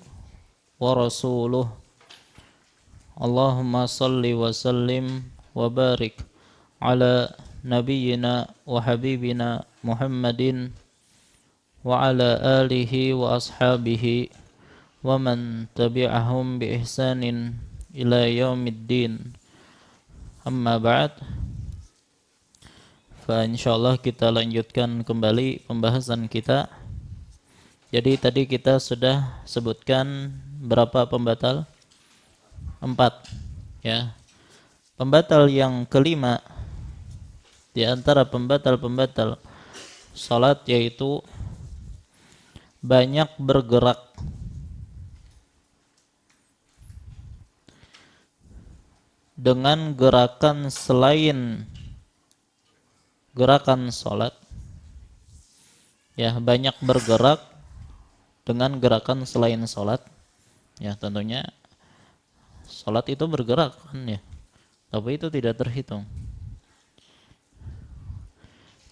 wa rasuluh. Allahumma salli wa sallim wa barik ala nabiyyina wa habibina Muhammadin wa ala alihi wa ashabihi wa man tabi'ahum bi ihsanin ila yaumiddin. Amma ba'd. Fa insyaallah kita lanjutkan kembali pembahasan kita. Jadi tadi kita sudah sebutkan berapa pembatal? 4, ya. Pembatal yang kelima di antara pembatal-pembatal salat yaitu banyak bergerak. dengan gerakan selain gerakan sholat, ya banyak bergerak dengan gerakan selain sholat, ya tentunya sholat itu bergerak kan ya, tapi itu tidak terhitung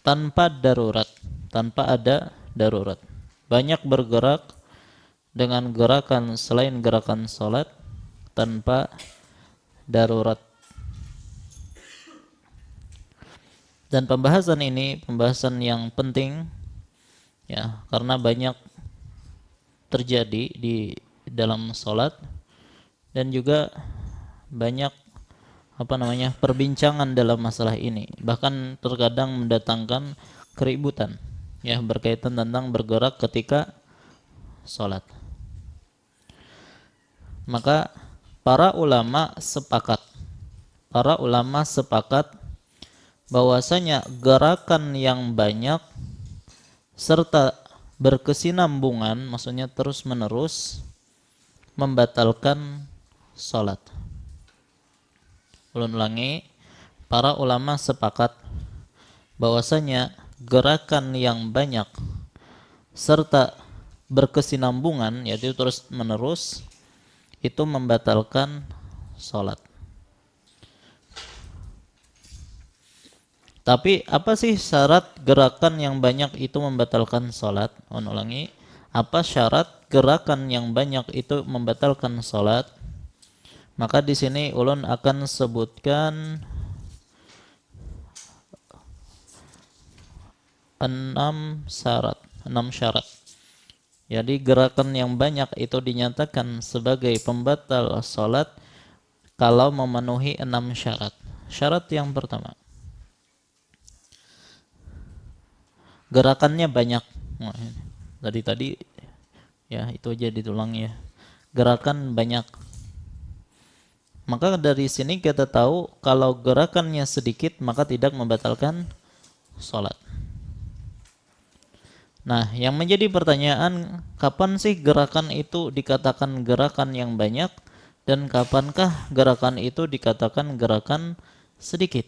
tanpa darurat, tanpa ada darurat. Banyak bergerak dengan gerakan selain gerakan sholat tanpa darurat. Dan pembahasan ini pembahasan yang penting ya, karena banyak terjadi di dalam sholat dan juga banyak perbincangan dalam masalah ini, bahkan terkadang mendatangkan keributan ya berkaitan tentang bergerak ketika sholat. Maka para ulama sepakat bahwasanya gerakan yang banyak serta berkesinambungan, maksudnya terus menerus, membatalkan sholat. Ulangi, para ulama sepakat bahwasanya gerakan yang banyak serta berkesinambungan, yaitu terus menerus, itu membatalkan sholat. Tapi apa sih syarat gerakan yang banyak itu membatalkan sholat? Ulangi, apa syarat gerakan yang banyak itu membatalkan sholat? Maka di sini ulun akan sebutkan 6 syarat. Jadi gerakan yang banyak itu dinyatakan sebagai pembatal sholat kalau memenuhi 6 syarat. Syarat yang pertama, gerakannya banyak. Tadi ya itu aja ditulang ya. Gerakan banyak. Maka dari sini kita tahu kalau gerakannya sedikit maka tidak membatalkan sholat. Nah, yang menjadi pertanyaan, kapan sih gerakan itu dikatakan gerakan yang banyak dan kapankah gerakan itu dikatakan gerakan sedikit?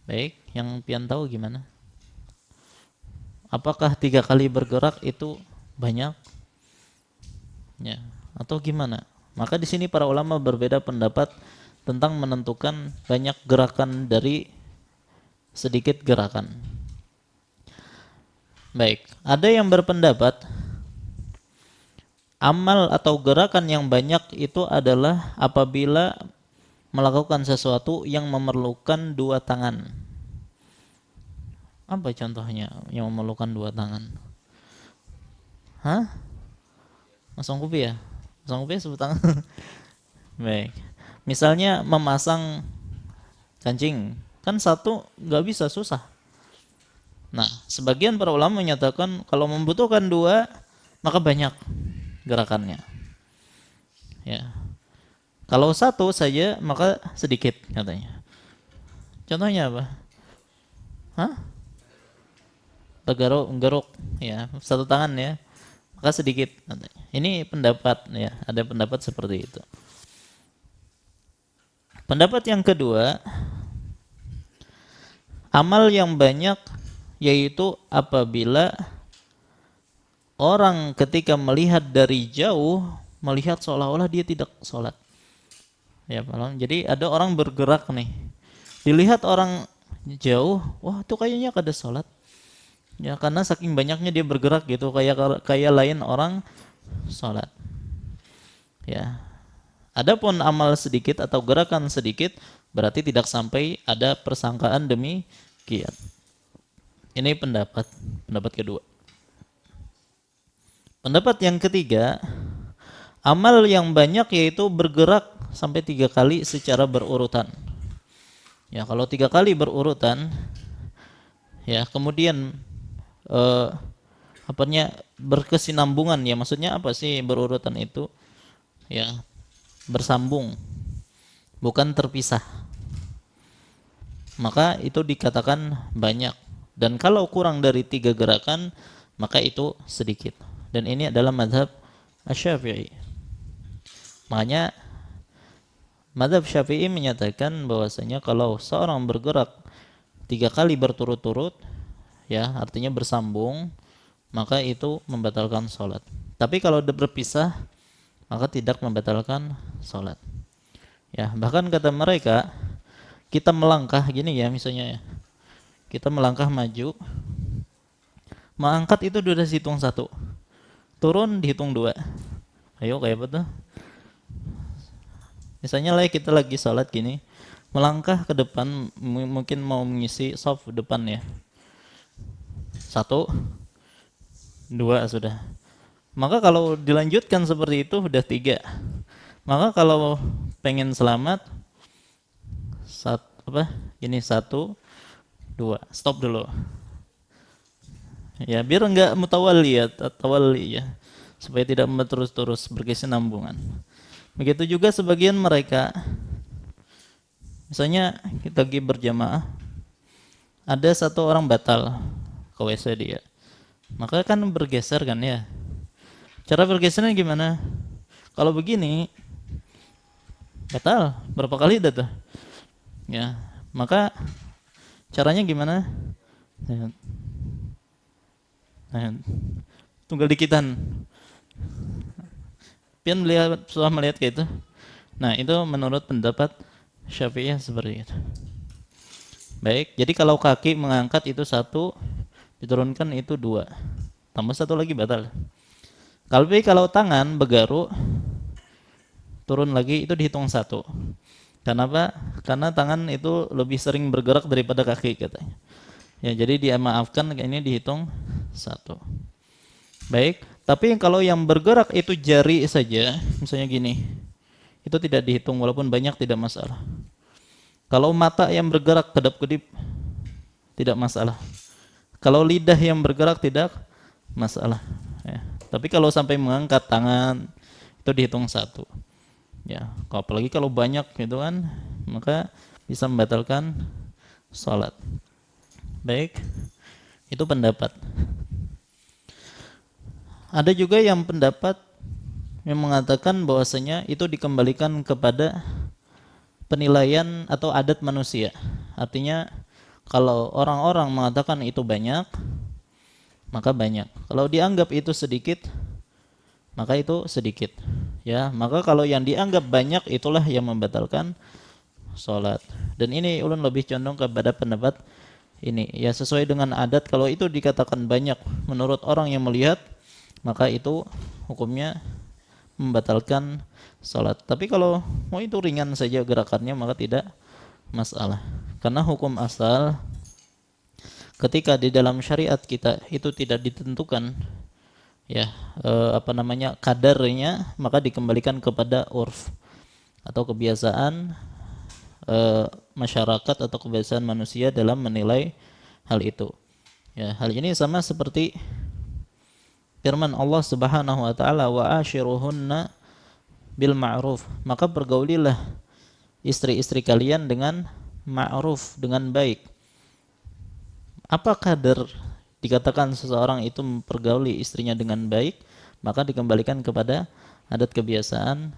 Baik, yang pian tahu gimana? Apakah 3 kali bergerak itu banyak? Ya, atau gimana? Maka di sini para ulama berbeda pendapat tentang menentukan banyak gerakan dari sedikit gerakan. Baik, ada yang berpendapat amal atau gerakan yang banyak itu adalah apabila melakukan sesuatu yang memerlukan 2 tangan. Apa contohnya yang memerlukan 2 tangan? Hah? Masang kupi ya? Masang kupi sebut tangan. Baik. Misalnya memasang kancing, kan satu nggak bisa, susah. Nah, sebagian para ulama menyatakan kalau membutuhkan 2 maka banyak gerakannya. Ya. Kalau satu saja maka sedikit katanya. Contohnya apa? Hah? Garuk ya, 1 tangan ya. Maka sedikit katanya. Ini pendapat ya, ada pendapat seperti itu. Pendapat yang kedua, amal yang banyak yaitu apabila orang ketika melihat dari jauh melihat seolah-olah dia tidak sholat. Ya, jadi ada orang bergerak nih, dilihat orang jauh, wah itu kayaknya kada sholat. Ya karena saking banyaknya dia bergerak gitu, kayak lain orang sholat. Ya. Adapun amal sedikit atau gerakan sedikit berarti tidak sampai ada persangkaan demikian. Ini pendapat kedua. Pendapat yang ketiga, amal yang banyak yaitu bergerak sampai 3 kali secara berurutan. Ya kalau 3 kali berurutan, ya kemudian berkesinambungan, ya maksudnya apa sih berurutan itu? Ya bersambung, bukan terpisah. Maka itu dikatakan banyak. Dan kalau kurang dari 3 gerakan maka itu sedikit. Dan ini adalah mazhab Asy-Syafi'i. Makanya Madzhab Syafi'i menyatakan bahwasanya kalau seorang bergerak 3 kali berturut-turut, ya artinya bersambung, maka itu membatalkan sholat. Tapi kalau berpisah, maka tidak membatalkan sholat. Ya, bahkan kata mereka, kita melangkah gini ya, misalnya ya, kita melangkah maju, mengangkat itu sudah dihitung 1, turun dihitung 2. Ayo kayak apa tuh? Misalnya lah kita lagi sholat gini, melangkah ke depan, mungkin mau mengisi shaf depan ya, 1, 2 sudah. Maka kalau dilanjutkan seperti itu udah 3. Maka kalau pengen selamat, ini 1, 2, stop dulu. Ya biar enggak mutawali ya, tawali ya, supaya tidak terus-terus berkesinambungan. Begitu juga sebagian mereka, misalnya kita lagi berjamaah, ada 1 orang batal ke WC dia, maka kan bergeser kan ya. Cara bergesernya gimana? Kalau begini batal berapa kali dah tuh ya, maka caranya gimana? Nah, tunggal dikitan pian melihat, setelah melihat kayak itu. Nah itu menurut pendapat Syafi'iyah seperti itu. Baik, jadi kalau kaki mengangkat itu 1, diturunkan itu 2, tambah 1 lagi batal. Kalau tangan begaru turun lagi itu dihitung 1. Kenapa? Karena tangan itu lebih sering bergerak daripada kaki katanya. Ya, jadi dia maafkan, ini dihitung 1. Baik, tapi kalau yang bergerak itu jari saja, misalnya gini, itu tidak dihitung walaupun banyak, tidak masalah. Kalau mata yang bergerak kedap-kedip tidak masalah. Kalau lidah yang bergerak tidak masalah. Ya. Tapi kalau sampai mengangkat tangan itu dihitung 1. Ya, apalagi kalau banyak gitu kan, maka bisa membatalkan sholat. Baik, itu pendapat. Ada juga yang pendapat yang mengatakan bahwasanya itu dikembalikan kepada penilaian atau adat manusia. Artinya kalau orang-orang mengatakan itu banyak, maka banyak. Kalau dianggap itu sedikit, maka itu sedikit. Ya, maka kalau yang dianggap banyak itulah yang membatalkan sholat. Dan ini ulun lebih condong kepada pendapat ini. Ya, sesuai dengan adat, kalau itu dikatakan banyak menurut orang yang melihat, maka itu hukumnya membatalkan sholat. Tapi kalau itu ringan saja gerakannya, maka tidak masalah. Karena hukum asal ketika di dalam syariat kita itu tidak ditentukan ya kadarnya, maka dikembalikan kepada urf atau kebiasaan masyarakat atau kebiasaan manusia dalam menilai hal itu. Ya, hal ini sama seperti firman Allah Subhanahu wa taala, wa ashiruhunna bil ma'ruf, maka pergaulilah istri-istri kalian dengan ma'ruf, dengan baik. Apa kadar dikatakan seseorang itu mempergauli istrinya dengan baik, maka dikembalikan kepada adat kebiasaan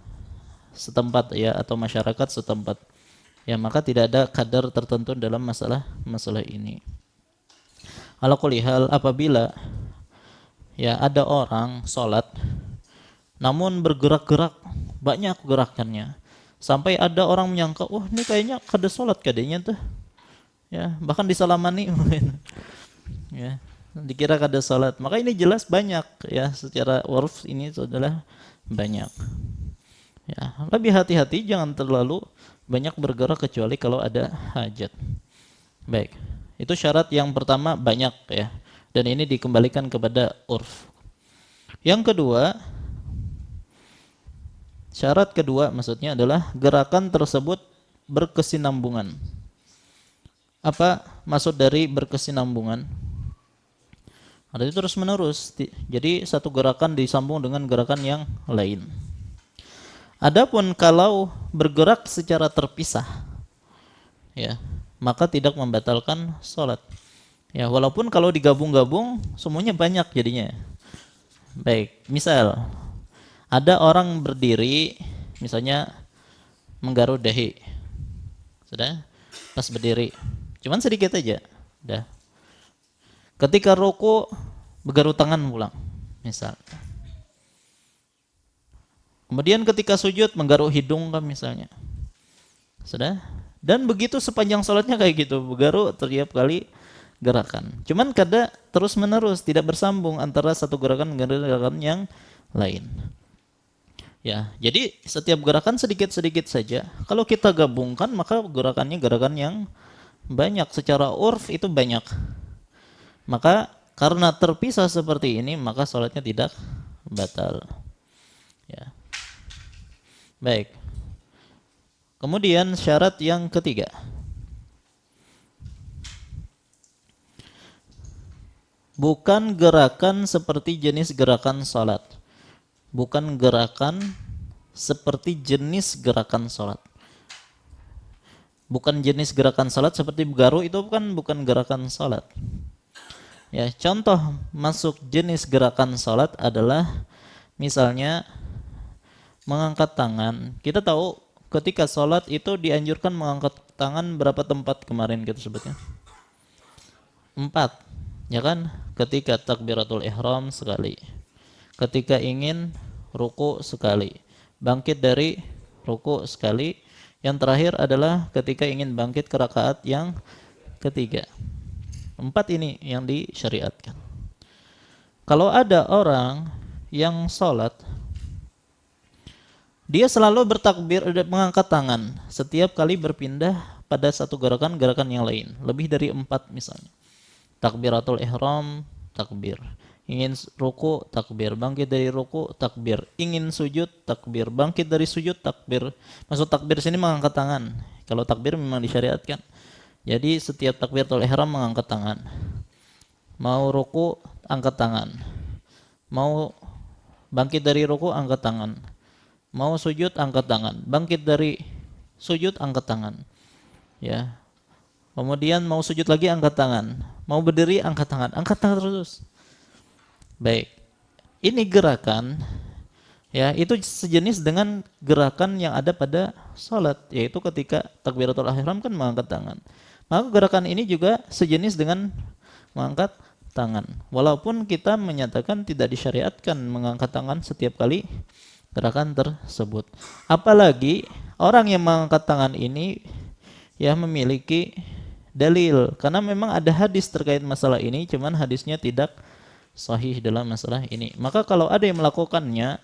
setempat ya, atau masyarakat setempat. Ya, maka tidak ada kadar tertentu dalam masalah ini. Ala kulli hal, apabila ya ada orang sholat namun bergerak-gerak, banyak gerakannya, sampai ada orang menyangka, wah ini kayaknya kada sholat kadenya tuh. Ya, bahkan disalamani mungkin. Ya, dikira kada salat. Maka ini jelas banyak ya, secara urf ini adalah banyak. Ya, lebih hati-hati, jangan terlalu banyak bergerak kecuali kalau ada hajat. Baik. Itu syarat yang pertama, banyak ya. Dan ini dikembalikan kepada urf. Yang kedua, syarat kedua maksudnya adalah gerakan tersebut berkesinambungan. Apa maksud dari berkesinambungan? Ada itu terus menerus. Jadi satu gerakan disambung dengan gerakan yang lain. Adapun kalau bergerak secara terpisah, ya, maka tidak membatalkan sholat. Ya, walaupun kalau digabung-gabung semuanya banyak jadinya. Baik, misal ada orang berdiri, misalnya menggaruk dahi. Sudah? Pas berdiri. Cuman sedikit aja. Udah. Ketika ruku bergaruk tangan pulang. Misal. Kemudian ketika sujud menggaruk hidung kan misalnya. Sudah? Dan begitu sepanjang sholatnya kayak gitu. Bergaruk setiap kali gerakan. Cuman kadang terus menerus tidak bersambung antara satu gerakan dengan gerakan yang lain. Ya, jadi setiap gerakan sedikit-sedikit saja. Kalau kita gabungkan maka gerakannya gerakan yang banyak, secara urf itu banyak. Maka karena terpisah seperti ini maka sholatnya tidak batal. Ya. Baik. Kemudian syarat yang ketiga. Bukan gerakan seperti jenis gerakan sholat. Bukan gerakan seperti jenis gerakan sholat. Bukan jenis gerakan sholat seperti bergaru, itu bukan gerakan sholat. Ya, contoh masuk jenis gerakan sholat adalah misalnya mengangkat tangan. Kita tahu ketika sholat itu dianjurkan mengangkat tangan berapa tempat kemarin kita sebutnya? 4, ya kan? Ketika takbiratul ihram sekali, ketika ingin ruku sekali, bangkit dari ruku sekali, yang terakhir adalah ketika ingin bangkit ke rakaat yang ketiga. 4 ini yang disyariatkan. Kalau ada orang yang sholat, dia selalu bertakbir dan mengangkat tangan setiap kali berpindah pada satu gerakan yang lain, lebih dari 4 misalnya. Takbiratul ihram, takbir. Ingin ruku, takbir. Bangkit dari ruku, takbir. Ingin sujud, takbir. Bangkit dari sujud, takbir. Maksud takbir sini mengangkat tangan. Kalau takbir memang disyariatkan. Jadi setiap takbiratul ihram mengangkat tangan. Mau ruku, angkat tangan. Mau bangkit dari ruku, angkat tangan. Mau sujud, angkat tangan. Bangkit dari sujud, angkat tangan. Ya. Kemudian mau sujud lagi, angkat tangan. Mau berdiri, angkat tangan. Angkat tangan terus. Baik. Ini gerakan, ya, itu sejenis dengan gerakan yang ada pada salat, yaitu ketika takbiratul ihram kan mengangkat tangan. Maka gerakan ini juga sejenis dengan mengangkat tangan. Walaupun kita menyatakan tidak disyariatkan mengangkat tangan setiap kali gerakan tersebut. Apalagi orang yang mengangkat tangan ini ya memiliki dalil, karena memang ada hadis terkait masalah ini, cuman hadisnya tidak sahih dalam masalah ini. Maka kalau ada yang melakukannya,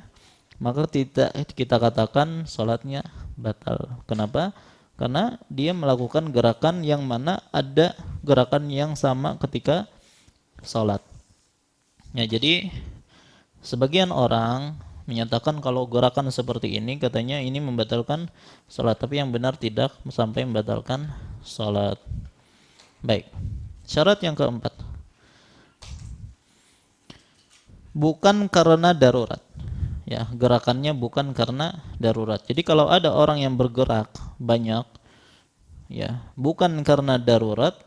maka tidak kita katakan sholatnya batal. Kenapa? Karena dia melakukan gerakan yang mana ada gerakan yang sama ketika sholat. Ya, jadi sebagian orang menyatakan kalau gerakan seperti ini katanya ini membatalkan sholat, tapi yang benar tidak sampai membatalkan sholat. Baik, syarat yang keempat, bukan karena darurat. Ya, gerakannya bukan karena darurat. Jadi kalau ada orang yang bergerak banyak, ya, bukan karena darurat.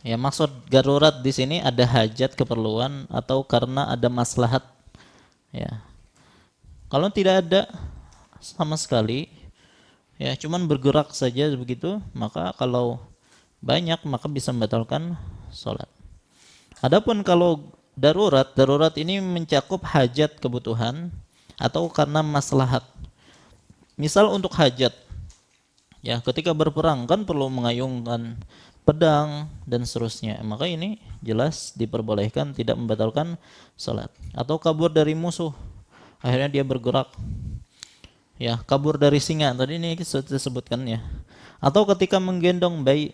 Ya, maksud darurat di sini ada hajat, keperluan, atau karena ada maslahat. Ya, kalau tidak ada sama sekali, ya, cuman bergerak saja begitu, maka kalau banyak maka bisa membatalkan sholat. Adapun kalau darurat ini mencakup hajat, kebutuhan, atau karena maslahat. Misal untuk hajat, ya, ketika berperang kan perlu mengayunkan pedang dan seterusnya, maka ini jelas diperbolehkan, tidak membatalkan salat. Atau kabur dari musuh, akhirnya dia bergerak, ya, kabur dari singa, tadi ini sudah disebutkan, ya. Atau ketika menggendong bayi,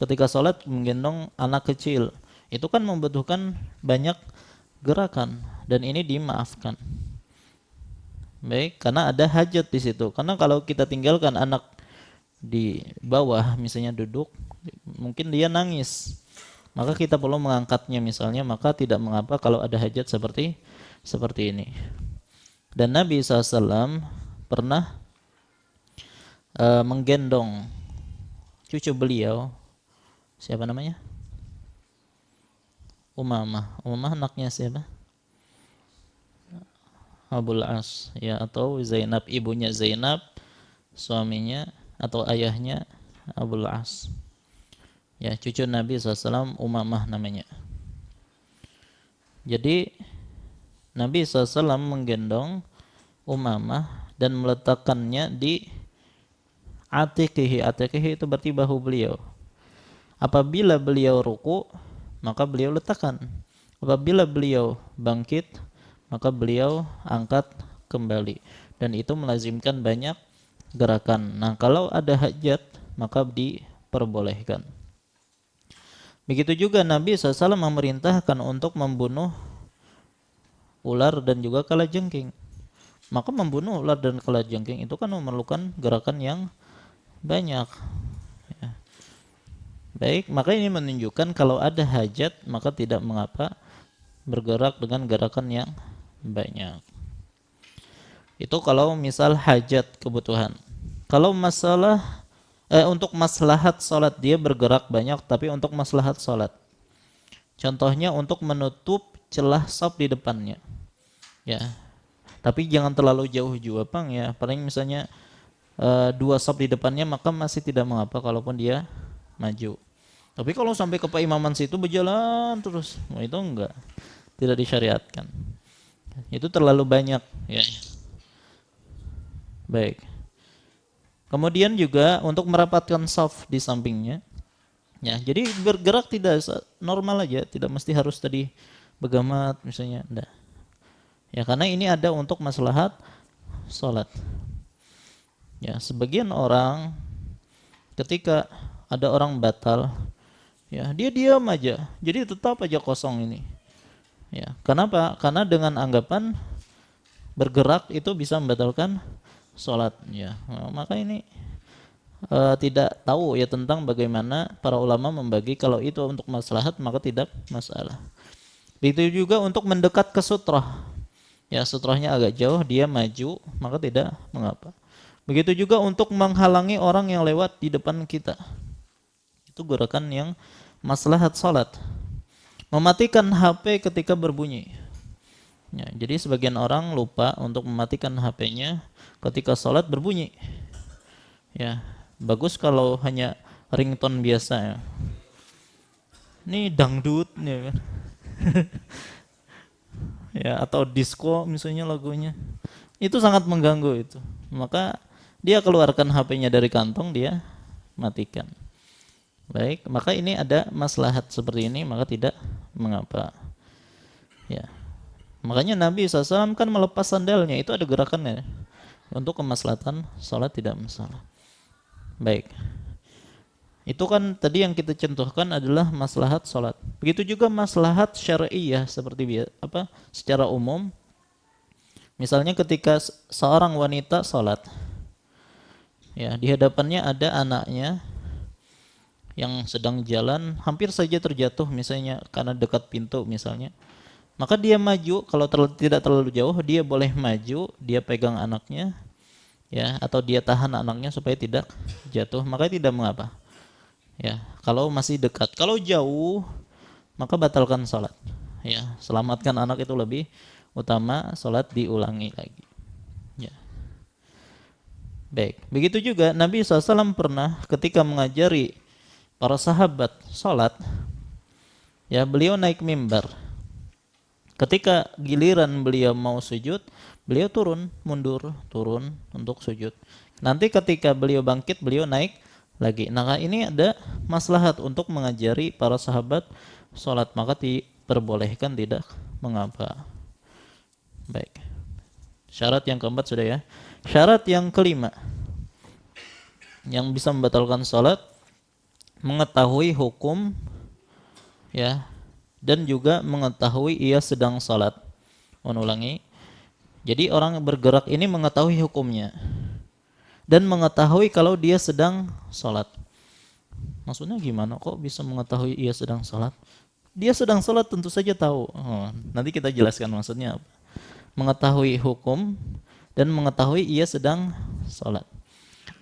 ketika salat menggendong anak kecil, itu kan membutuhkan banyak gerakan dan ini dimaafkan. Baik, karena ada hajat di situ. Karena kalau kita tinggalkan anak di bawah, misalnya duduk, mungkin dia nangis. Maka kita perlu mengangkatnya misalnya, maka tidak mengapa kalau ada hajat seperti ini. Dan Nabi SAW pernah menggendong cucu beliau, siapa namanya? Umamah anaknya siapa? Abul As, ya, atau Zainab, ibunya Zainab, suaminya atau ayahnya Abul As. Ya, cucu Nabi SAW, Umamah namanya. Jadi Nabi SAW menggendong Umamah dan meletakkannya di atiqihi. Atiqihi itu berarti bahu beliau. Apabila beliau ruku, maka beliau letakkan. Apabila beliau bangkit, maka beliau angkat kembali. Dan itu melazimkan banyak gerakan. Nah, kalau ada hajat, maka diperbolehkan. Begitu juga Nabi SAW memerintahkan untuk membunuh ular dan juga kalajengking. Maka membunuh ular dan kalajengking itu kan memerlukan gerakan yang banyak. Ya. Baik, maka ini menunjukkan kalau ada hajat maka tidak mengapa bergerak dengan gerakan yang banyak. Itu kalau misal hajat kebutuhan. Kalau masalah untuk maslahat salat dia bergerak banyak, tapi untuk maslahat salat. Contohnya untuk menutup celah saf di depannya. Ya. Tapi jangan terlalu jauh juga, Bang, ya. Paling misalnya 2 saf di depannya maka masih tidak mengapa kalaupun dia maju. Tapi kalau sampai ke imaman situ berjalan terus, itu enggak. Tidak disyariatkan. Itu terlalu banyak, ya. Baik. Kemudian juga untuk merapatkan saf di sampingnya. Ya, jadi bergerak tidak normal aja, tidak mesti harus tadi begamat misalnya, enggak. Ya, karena ini ada untuk maslahat salat. Ya, sebagian orang ketika ada orang batal, ya, dia diam aja. Jadi tetap aja kosong ini. Ya, kenapa? Karena dengan anggapan bergerak itu bisa membatalkan sholat. Ya, maka ini tidak tahu ya tentang bagaimana para ulama membagi. Kalau itu untuk maslahat maka tidak masalah. Begitu juga untuk mendekat ke sutrah. Ya, sutrahnya agak jauh, dia maju, maka tidak mengapa. Begitu juga untuk menghalangi orang yang lewat di depan kita. Itu gerakan yang maslahat salat. Mematikan HP ketika berbunyi. Ya, jadi sebagian orang lupa untuk mematikan HP-nya ketika salat berbunyi. Ya, bagus kalau hanya ringtone biasa ya. Ini dangdut ya kan. Ya, atau disco misalnya lagunya. Itu sangat mengganggu itu. Maka dia keluarkan HP-nya dari kantong, dia matikan. Baik, maka ini ada maslahat seperti ini, maka tidak mengapa. Ya. Makanya Nabi SAW kan melepas sandalnya, itu ada gerakannya. Untuk kemaslahatan salat tidak masalah. Baik. Itu kan tadi yang kita contohkan adalah maslahat salat. Begitu juga maslahat syar'iyah seperti secara umum. Misalnya ketika seorang wanita salat, ya, di hadapannya ada anaknya yang sedang jalan, hampir saja terjatuh misalnya karena dekat pintu misalnya. Maka dia maju, kalau tidak terlalu jauh, dia boleh maju, dia pegang anaknya, ya, atau dia tahan anaknya supaya tidak jatuh, maka tidak mengapa. Ya, kalau masih dekat. Kalau jauh, maka batalkan salat. Ya, selamatkan anak itu lebih utama, salat diulangi lagi. Ya. Baik, begitu juga Nabi SAW pernah ketika mengajari para sahabat salat, ya, beliau naik mimbar. Ketika giliran beliau mau sujud, beliau turun, mundur, turun untuk sujud. Nanti ketika beliau bangkit, beliau naik lagi. Nah, ini ada maslahat untuk mengajari para sahabat salat, maka diperbolehkan, tidak mengapa. Baik. Syarat yang keempat sudah ya. Syarat yang kelima yang bisa membatalkan salat, mengetahui hukum, ya, dan juga mengetahui ia sedang salat. Ulangi. Jadi orang bergerak ini mengetahui hukumnya dan mengetahui kalau dia sedang salat. Maksudnya gimana kok bisa mengetahui ia sedang salat? Dia sedang salat tentu saja tahu. Nanti kita jelaskan maksudnya apa. Mengetahui hukum dan mengetahui ia sedang salat.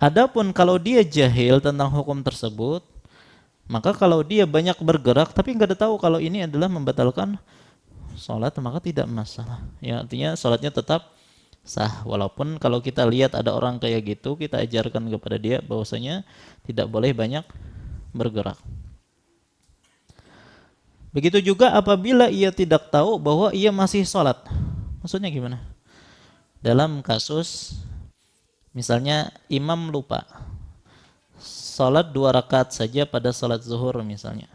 Adapun kalau dia jahil tentang hukum tersebut, maka kalau dia banyak bergerak tapi nggak tahu kalau ini adalah membatalkan salat, maka tidak masalah. Ya, artinya salatnya tetap sah. Walaupun kalau kita lihat ada orang kayak gitu, kita ajarkan kepada dia bahwasanya tidak boleh banyak bergerak. Begitu juga apabila ia tidak tahu bahwa ia masih sholat. Maksudnya gimana? Dalam kasus misalnya imam lupa sholat 2 rakaat saja pada sholat zuhur misalnya,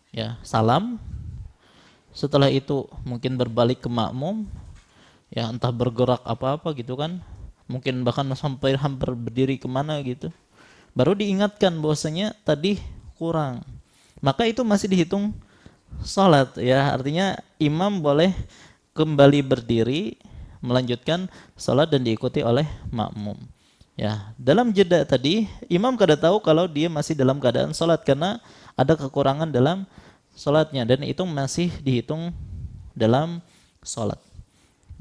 ya salam, setelah itu mungkin berbalik ke makmum, ya entah bergerak apa-apa gitu kan, mungkin bahkan sampai hampir berdiri kemana gitu, baru diingatkan bahwasanya tadi kurang, maka itu masih dihitung sholat, ya artinya imam boleh kembali berdiri melanjutkan sholat dan diikuti oleh makmum. Ya, dalam jeda tadi imam kada tahu kalau dia masih dalam keadaan sholat karena ada kekurangan dalam sholatnya dan itu masih dihitung dalam sholat.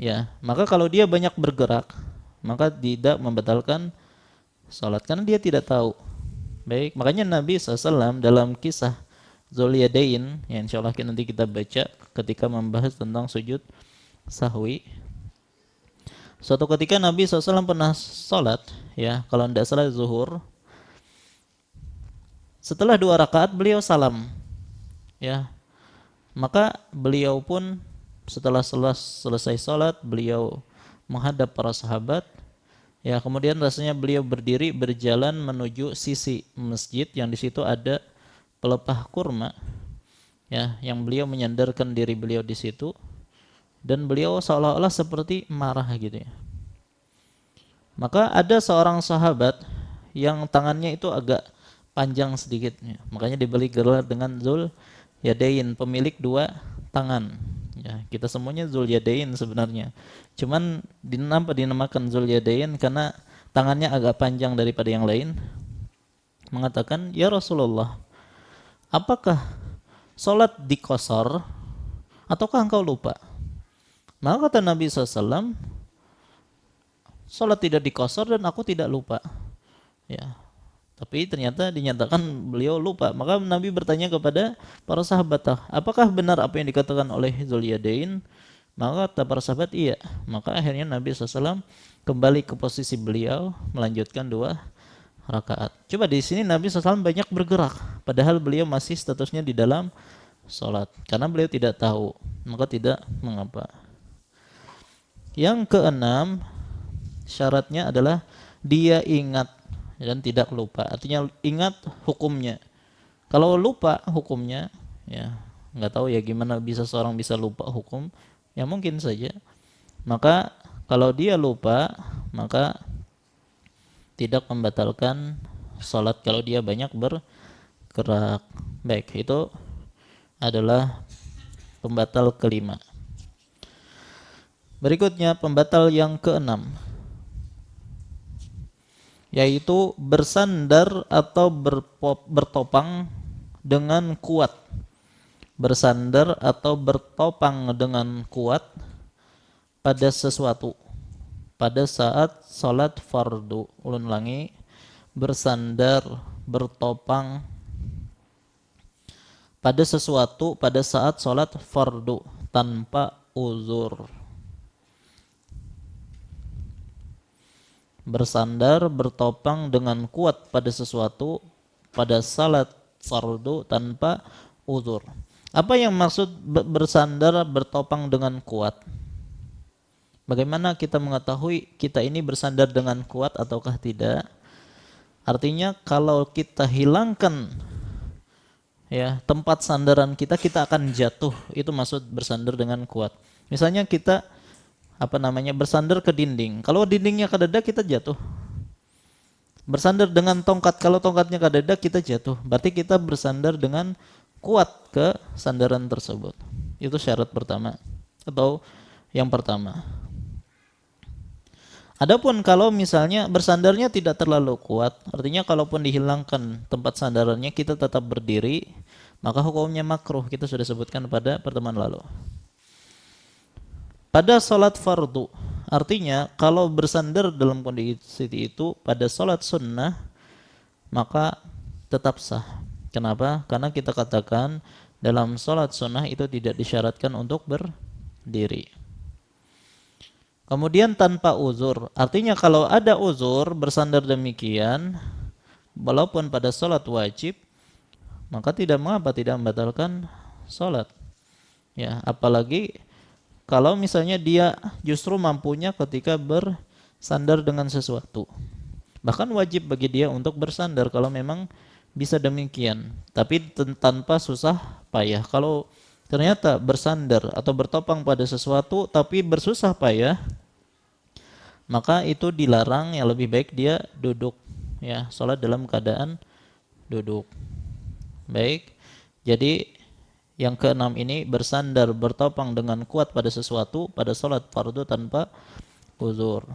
Ya, maka kalau dia banyak bergerak maka tidak membatalkan sholat karena dia tidak tahu. Baik, makanya Nabi SAW dalam kisah Zuliyadain yang insya Allah nanti kita baca ketika membahas tentang sujud sahwi. Suatu ketika Nabi SAW pernah sholat, ya kalau tidak salah zuhur. Setelah 2 rakaat beliau salam, ya maka beliau pun setelah selesai sholat beliau menghadap para sahabat, ya kemudian rasanya beliau berdiri berjalan menuju sisi masjid yang di situ ada pelepah kurma, ya yang beliau menyandarkan diri beliau di situ. Dan beliau seolah-olah seperti marah gitu ya. Maka ada seorang sahabat yang tangannya itu agak panjang sedikit, ya. Makanya diberi gelar dengan Zul Yadain, pemilik 2 tangan. Ya, kita semuanya Zul Yadain sebenarnya. Cuman dinamakan Zul Yadain karena tangannya agak panjang daripada yang lain. Mengatakan, "Ya Rasulullah, apakah sholat dikosor ataukah engkau lupa?" Maka kata Nabi SAW, sholat tidak dikosor dan aku tidak lupa. Ya, tapi ternyata dinyatakan beliau lupa. Maka Nabi bertanya kepada para sahabat, apakah benar apa yang dikatakan oleh Zuliyadain? Maka kata para sahabat, iya. Maka akhirnya Nabi SAW kembali ke posisi beliau, melanjutkan 2 rakaat. Coba di sini Nabi SAW banyak bergerak, padahal beliau masih statusnya di dalam sholat. Karena beliau tidak tahu, maka tidak mengapa. Yang keenam, syaratnya adalah dia ingat dan tidak lupa. Artinya ingat hukumnya. Kalau lupa hukumnya, ya nggak tahu ya gimana bisa seorang bisa lupa hukum. Ya mungkin saja. Maka kalau dia lupa, maka tidak membatalkan sholat kalau dia banyak bergerak. Baik, itu adalah pembatal kelima. Berikutnya pembatal yang keenam, yaitu bersandar atau bertopang dengan kuat. Bersandar atau bertopang dengan kuat pada sesuatu pada saat sholat fardu. Ulun ulangi, bersandar, bertopang pada sesuatu pada saat sholat fardu tanpa uzur. Bersandar, bertopang dengan kuat pada sesuatu pada salat fardu tanpa uzur. Apa yang maksud bersandar, bertopang dengan kuat? Bagaimana kita mengetahui kita ini bersandar dengan kuat ataukah tidak? Artinya kalau kita hilangkan ya tempat sandaran kita, kita akan jatuh. Itu maksud bersandar dengan kuat. Misalnya kita bersandar ke dinding. Kalau dindingnya kadada, kita jatuh. Bersandar dengan tongkat, kalau tongkatnya kadada, kita jatuh. Berarti kita bersandar dengan kuat ke sandaran tersebut. Itu syarat pertama atau yang pertama. Adapun kalau misalnya bersandarnya tidak terlalu kuat, artinya kalaupun dihilangkan tempat sandarannya kita tetap berdiri, maka hukumnya makruh. Kita sudah sebutkan pada pertemuan lalu. Pada sholat fardu, artinya kalau bersandar dalam kondisi itu pada sholat sunnah, maka tetap sah. Kenapa? Karena kita katakan dalam sholat sunnah itu tidak disyaratkan untuk berdiri. Kemudian tanpa uzur, artinya kalau ada uzur bersandar demikian, walaupun pada sholat wajib, maka tidak mengapa, tidak membatalkan sholat. Ya, apalagi kalau misalnya dia justru mampunya ketika bersandar dengan sesuatu. Bahkan wajib bagi dia untuk bersandar kalau memang bisa demikian, tapi tanpa susah payah. Kalau ternyata bersandar atau bertopang pada sesuatu tapi bersusah payah, maka itu dilarang, yang lebih baik dia duduk, ya, sholat dalam keadaan duduk. Baik, jadi yang keenam ini bersandar bertopang dengan kuat pada sesuatu pada sholat fardu tanpa uzur.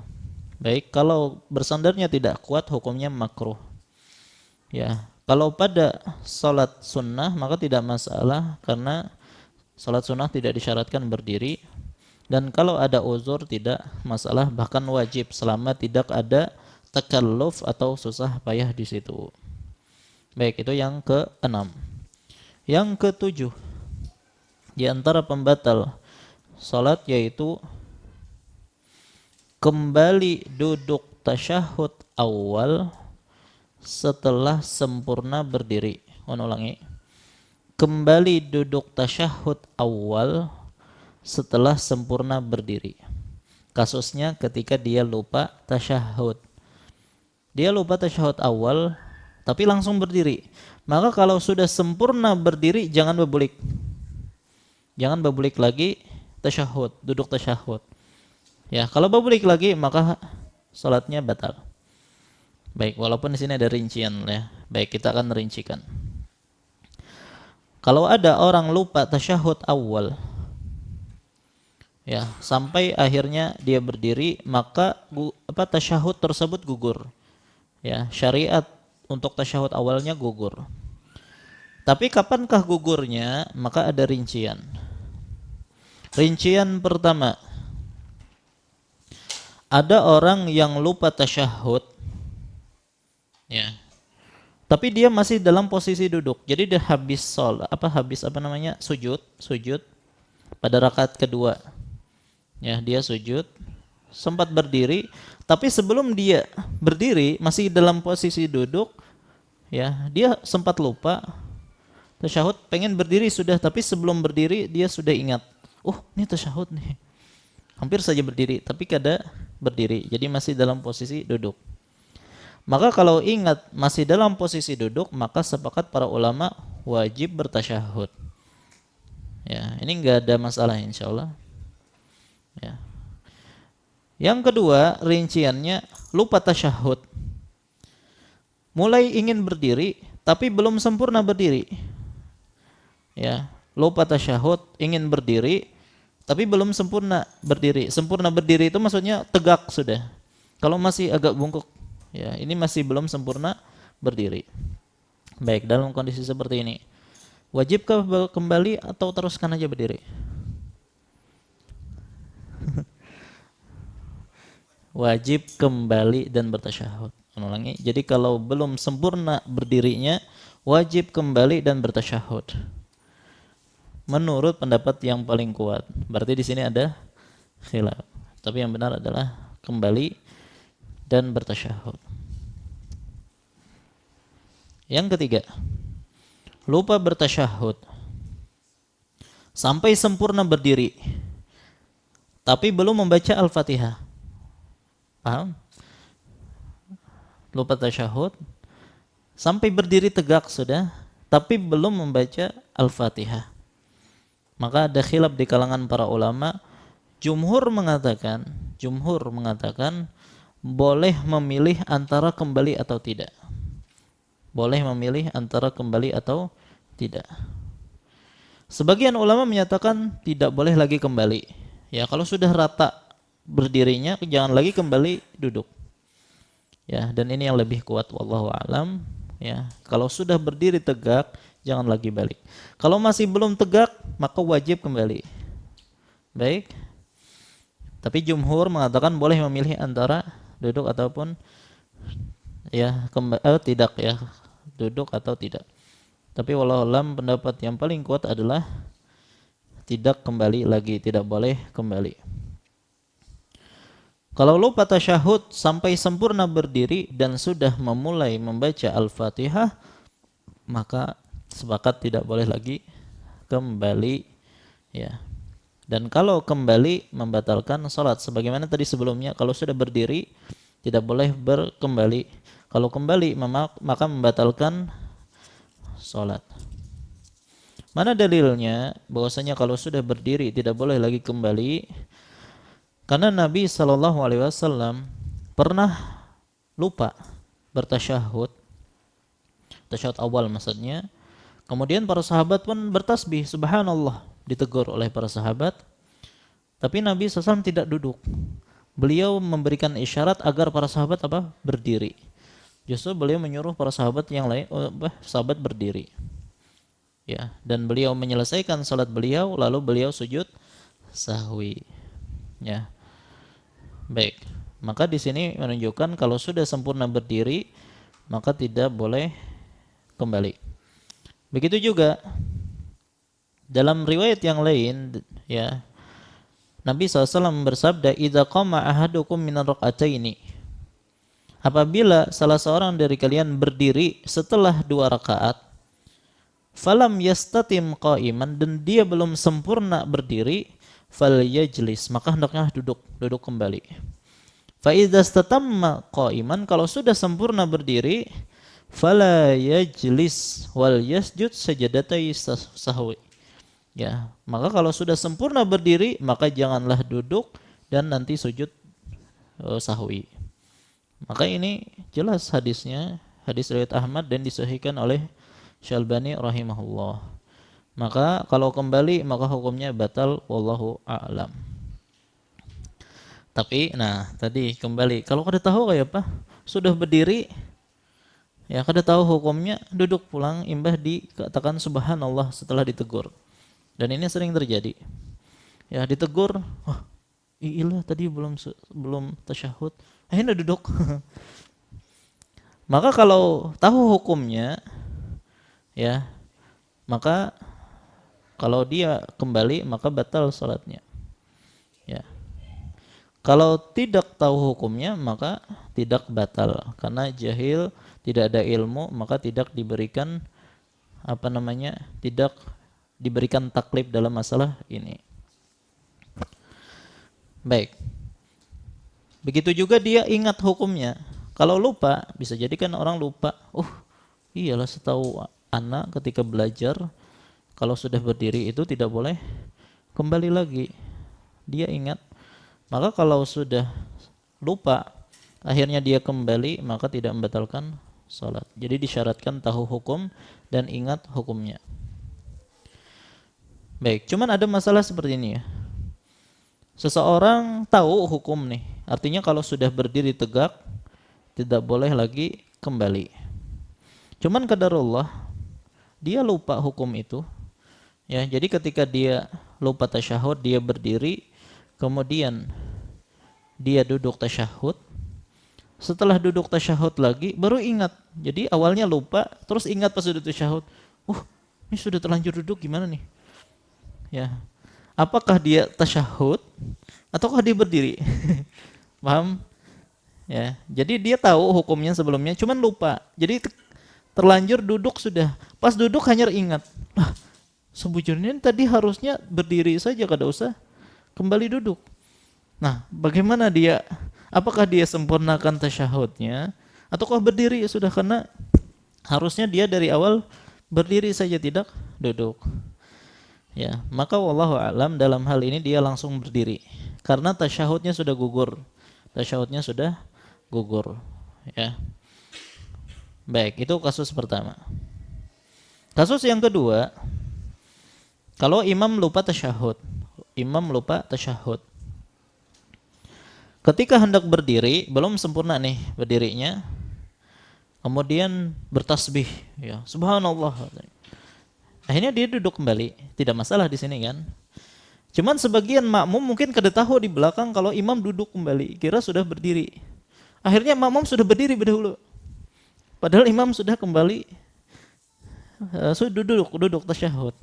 Baik, kalau bersandarnya tidak kuat hukumnya makruh. Ya, kalau pada sholat sunnah maka tidak masalah karena sholat sunnah tidak disyaratkan berdiri. Dan kalau ada uzur tidak masalah, bahkan wajib selama tidak ada takalluf atau susah payah di situ. Baik, itu yang keenam. Yang ketujuh, di antara pembatal salat yaitu kembali duduk tasyahud awal setelah sempurna berdiri. Ulangi. Kembali duduk tasyahud awal setelah sempurna berdiri. Kasusnya ketika dia lupa tasyahud. Dia lupa tasyahud awal tapi langsung berdiri. Maka kalau sudah sempurna berdiri jangan berbulik. Jangan berbulik lagi tasyahud, duduk tasyahud. Ya, kalau berbulik lagi maka salatnya batal. Baik, walaupun di sini ada rincian ya. Baik, kita akan merincikan. Kalau ada orang lupa tasyahud awal, ya, sampai akhirnya dia berdiri, maka tasyahud tersebut gugur. Ya, syariat untuk tasyahud awalnya gugur. Tapi kapankah gugurnya? Maka ada rincian. Rincian pertama, ada orang yang lupa tasyahud, ya, tapi dia masih dalam posisi duduk. Jadi dia habis sujud pada rakaat kedua. Ya, dia sujud, sempat berdiri, tapi sebelum dia berdiri masih dalam posisi duduk, ya, dia sempat lupa tasyahud, pengen berdiri sudah, tapi sebelum berdiri dia sudah ingat, oh ini tasyahud nih, hampir saja berdiri, tapi kada berdiri, jadi masih dalam posisi duduk. Maka kalau ingat masih dalam posisi duduk, maka sepakat para ulama wajib bertasyahud. Ya, ini enggak ada masalah insyaallah. Ya. Yang kedua, rinciannya lupa tasyahud. Mulai ingin berdiri tapi belum sempurna berdiri. Ya, lupa tasyahud, ingin berdiri tapi belum sempurna berdiri. Sempurna berdiri itu maksudnya tegak sudah. Kalau masih agak bungkuk, ya, ini masih belum sempurna berdiri. Baik, dalam kondisi seperti ini, wajibkah kembali atau teruskan aja berdiri? Wajib kembali dan bertasyahud. Ulangi. Jadi kalau belum sempurna berdirinya, wajib kembali dan bertasyahud. Menurut pendapat yang paling kuat. Berarti di sini ada khilaf. Tapi yang benar adalah kembali dan bertasyahud. Yang ketiga, lupa bertasyahud sampai sempurna berdiri, tapi belum membaca Al-Fatihah. Paham? Lupa tasyahud sampai berdiri tegak sudah, tapi belum membaca Al-Fatihah. Maka ada khilaf di kalangan para ulama. Jumhur mengatakan boleh memilih antara kembali atau tidak. Boleh memilih antara kembali atau tidak. Sebagian ulama menyatakan tidak boleh lagi kembali. Ya, kalau sudah rata berdirinya jangan lagi kembali duduk. Ya, dan ini yang lebih kuat wallahu alam, ya. Kalau sudah berdiri tegak jangan lagi balik. Kalau masih belum tegak maka wajib kembali. Baik. Tapi jumhur mengatakan boleh memilih antara duduk ataupun tidak, ya, duduk atau tidak. Tapi wallahu alam pendapat yang paling kuat adalah tidak kembali lagi, tidak boleh kembali. Kalau lupa tasyahud sampai sempurna berdiri dan sudah memulai membaca Al-Fatihah, maka sepakat tidak boleh lagi kembali, ya. Dan kalau kembali membatalkan salat, sebagaimana tadi sebelumnya, kalau sudah berdiri tidak boleh berkembali. Kalau kembali maka membatalkan salat. Mana dalilnya bahwasanya kalau sudah berdiri tidak boleh lagi kembali? Karena Nabi SAW pernah lupa bertasyahud, tasyahud awal maksudnya. Kemudian para sahabat pun bertasbih, subhanallah, ditegur oleh para sahabat. Tapi Nabi SAW tidak duduk. Beliau memberikan isyarat agar para sahabat berdiri. Justru beliau menyuruh para sahabat yang lain, sahabat berdiri. Ya, dan beliau menyelesaikan salat beliau, lalu beliau sujud sahwi. Ya. Baik. Maka di sini menunjukkan kalau sudah sempurna berdiri, maka tidak boleh kembali. Begitu juga dalam riwayat yang lain, ya, Nabi SAW bersabda, "Idza qama ahadukum minar raka'ataini." Apabila salah seorang dari kalian berdiri setelah 2 rakaat, falam yastatim qa'iman, dan dia belum sempurna berdiri, falyajlis, maka hendaknya duduk kembali. Fa idza istatamma qa'iman, kalau sudah sempurna berdiri, fala yajlis wal yasjud sajadatai sahwi. Ya, maka kalau sudah sempurna berdiri, maka janganlah duduk dan nanti sujud sahwi. Maka ini jelas hadisnya, hadis riwayat Ahmad dan disahihkan oleh Syalbani rahimahullah. Maka kalau kembali maka hukumnya batal, wallahu a'lam. Tapi tadi kembali, kalau kada tahu kayak apa, sudah berdiri, ya kada tahu hukumnya, duduk pulang imbah dikatakan subhanallah setelah ditegur. Dan ini sering terjadi. Ya, ditegur, iyalah tadi belum tasyahud, akhirnya duduk. Maka kalau tahu hukumnya, ya, maka kalau dia kembali maka batal salatnya. Ya. Kalau tidak tahu hukumnya maka tidak batal, karena jahil, tidak ada ilmu, maka tidak diberikan tidak diberikan taklif dalam masalah ini. Baik. Begitu juga dia ingat hukumnya. Kalau lupa, bisa jadi kan orang lupa. Iyalah setahu anak ketika belajar, kalau sudah berdiri itu tidak boleh kembali lagi. Dia ingat. Maka kalau sudah lupa, akhirnya dia kembali, maka tidak membatalkan salat. Jadi disyaratkan tahu hukum dan ingat hukumnya. Baik, cuman ada masalah seperti ini ya. Seseorang tahu hukum nih, artinya kalau sudah berdiri tegak tidak boleh lagi kembali. Cuman qadarullah dia lupa hukum itu. Ya, jadi ketika dia lupa tasyahud, dia berdiri, kemudian dia duduk tasyahud. Setelah duduk tasyahud lagi baru ingat. Jadi awalnya lupa, terus ingat pas duduk tasyahud. Ini sudah terlanjur duduk, gimana nih? Ya. Apakah dia tasyahud ataukah dia berdiri? Paham? Ya. Jadi dia tahu hukumnya sebelumnya, cuman lupa. Jadi terlanjur duduk sudah. Pas duduk hanya ingat. Sebujurnya tadi harusnya berdiri saja, kada usah kembali duduk. Nah, bagaimana dia? Apakah dia sempurnakan tasyahudnya ataukah berdiri sudah, karena harusnya dia dari awal berdiri saja, tidak duduk. Ya, maka wallahu a'lam dalam hal ini dia langsung berdiri karena tasyahudnya sudah gugur. Tasyahudnya sudah gugur, ya. Baik, itu kasus pertama. Kasus yang kedua, kalau imam lupa tasyahud. Ketika hendak berdiri, belum sempurna nih berdirinya, kemudian bertasbih, ya, subhanallah. Akhirnya dia duduk kembali, tidak masalah di sini kan. Cuman sebagian makmum mungkin kada tahu di belakang kalau imam duduk kembali, kira sudah berdiri. Akhirnya makmum sudah berdiri berdahulu. Padahal imam sudah kembali, sudah duduk tasyahud.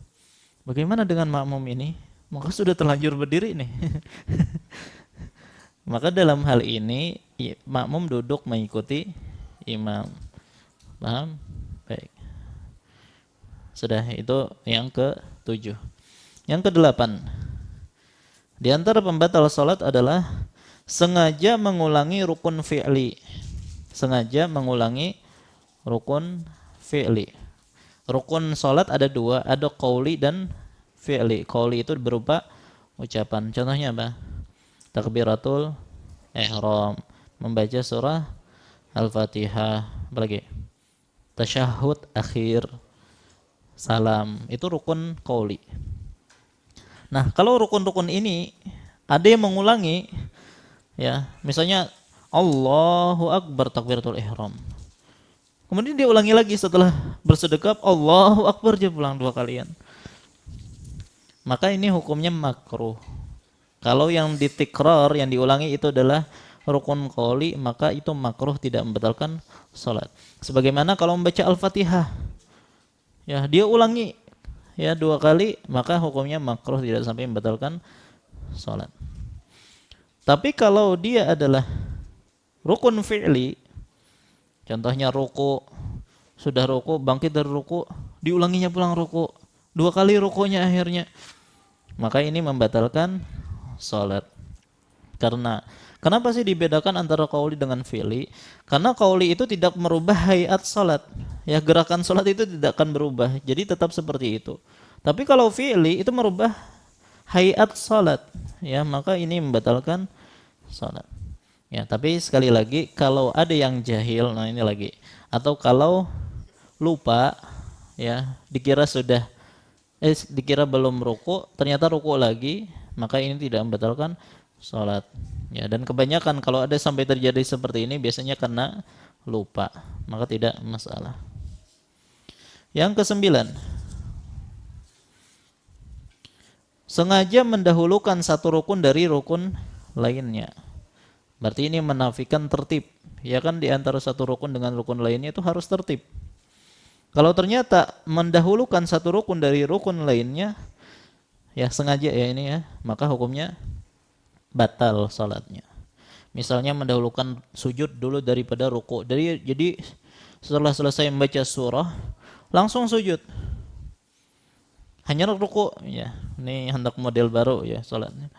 Bagaimana dengan makmum ini? Maka sudah terlanjur berdiri nih. Maka dalam hal ini makmum duduk mengikuti imam. Paham? Baik. Sudah, itu yang ke-7. Yang ke-8. Di antara pembatal salat adalah sengaja mengulangi rukun fi'li. Sengaja mengulangi rukun fi'li. Rukun salat ada dua, ada qauli dan fi'li. Qauli itu berupa ucapan. Contohnya apa? Takbiratul ihram, membaca surah Al-Fatihah, apalagi tasyahud akhir, salam, itu rukun qauli. Nah, kalau rukun-rukun ini ada yang mengulangi, ya, misalnya Allahu Akbar takbiratul ihram. Kemudian dia ulangi lagi setelah bersedekap, Allahu Akbar, dia pulang 2 kalian. Maka ini hukumnya makruh. Kalau yang ditikrar, yang diulangi itu adalah rukun qauli, maka itu makruh, tidak membatalkan salat. Sebagaimana kalau membaca Al-Fatihah, ya, dia ulangi ya 2 kali, maka hukumnya makruh, tidak sampai membatalkan salat. Tapi kalau dia adalah rukun fi'li, contohnya ruku, sudah ruku, bangkit dari ruku, diulanginya pulang ruku, 2 kali rukunya akhirnya, maka ini membatalkan salat. Karena kenapa sih dibedakan antara qauli dengan fi'li? Karena qauli itu tidak merubah hayat salat. Ya, gerakan salat itu tidak akan berubah. Jadi tetap seperti itu. Tapi kalau fi'li itu merubah hayat salat, ya, maka ini membatalkan salat. Ya, tapi sekali lagi kalau ada yang jahil, nah ini lagi, atau kalau lupa, ya, dikira belum ruku, ternyata ruku lagi, maka ini tidak membatalkan salat. Ya, dan kebanyakan kalau ada sampai terjadi seperti ini biasanya karena lupa, maka tidak masalah. Yang ke-9, sengaja mendahulukan satu rukun dari rukun lainnya. Berarti ini menafikan tertib. Ya kan, di antara satu rukun dengan rukun lainnya itu harus tertib. Kalau ternyata mendahulukan satu rukun dari rukun lainnya, ya sengaja ya ini ya, maka hukumnya batal salatnya. Misalnya mendahulukan sujud dulu daripada ruku. Jadi setelah selesai membaca surah langsung sujud. Hanya ruku, ya. Ini hendak model baru ya salatnya.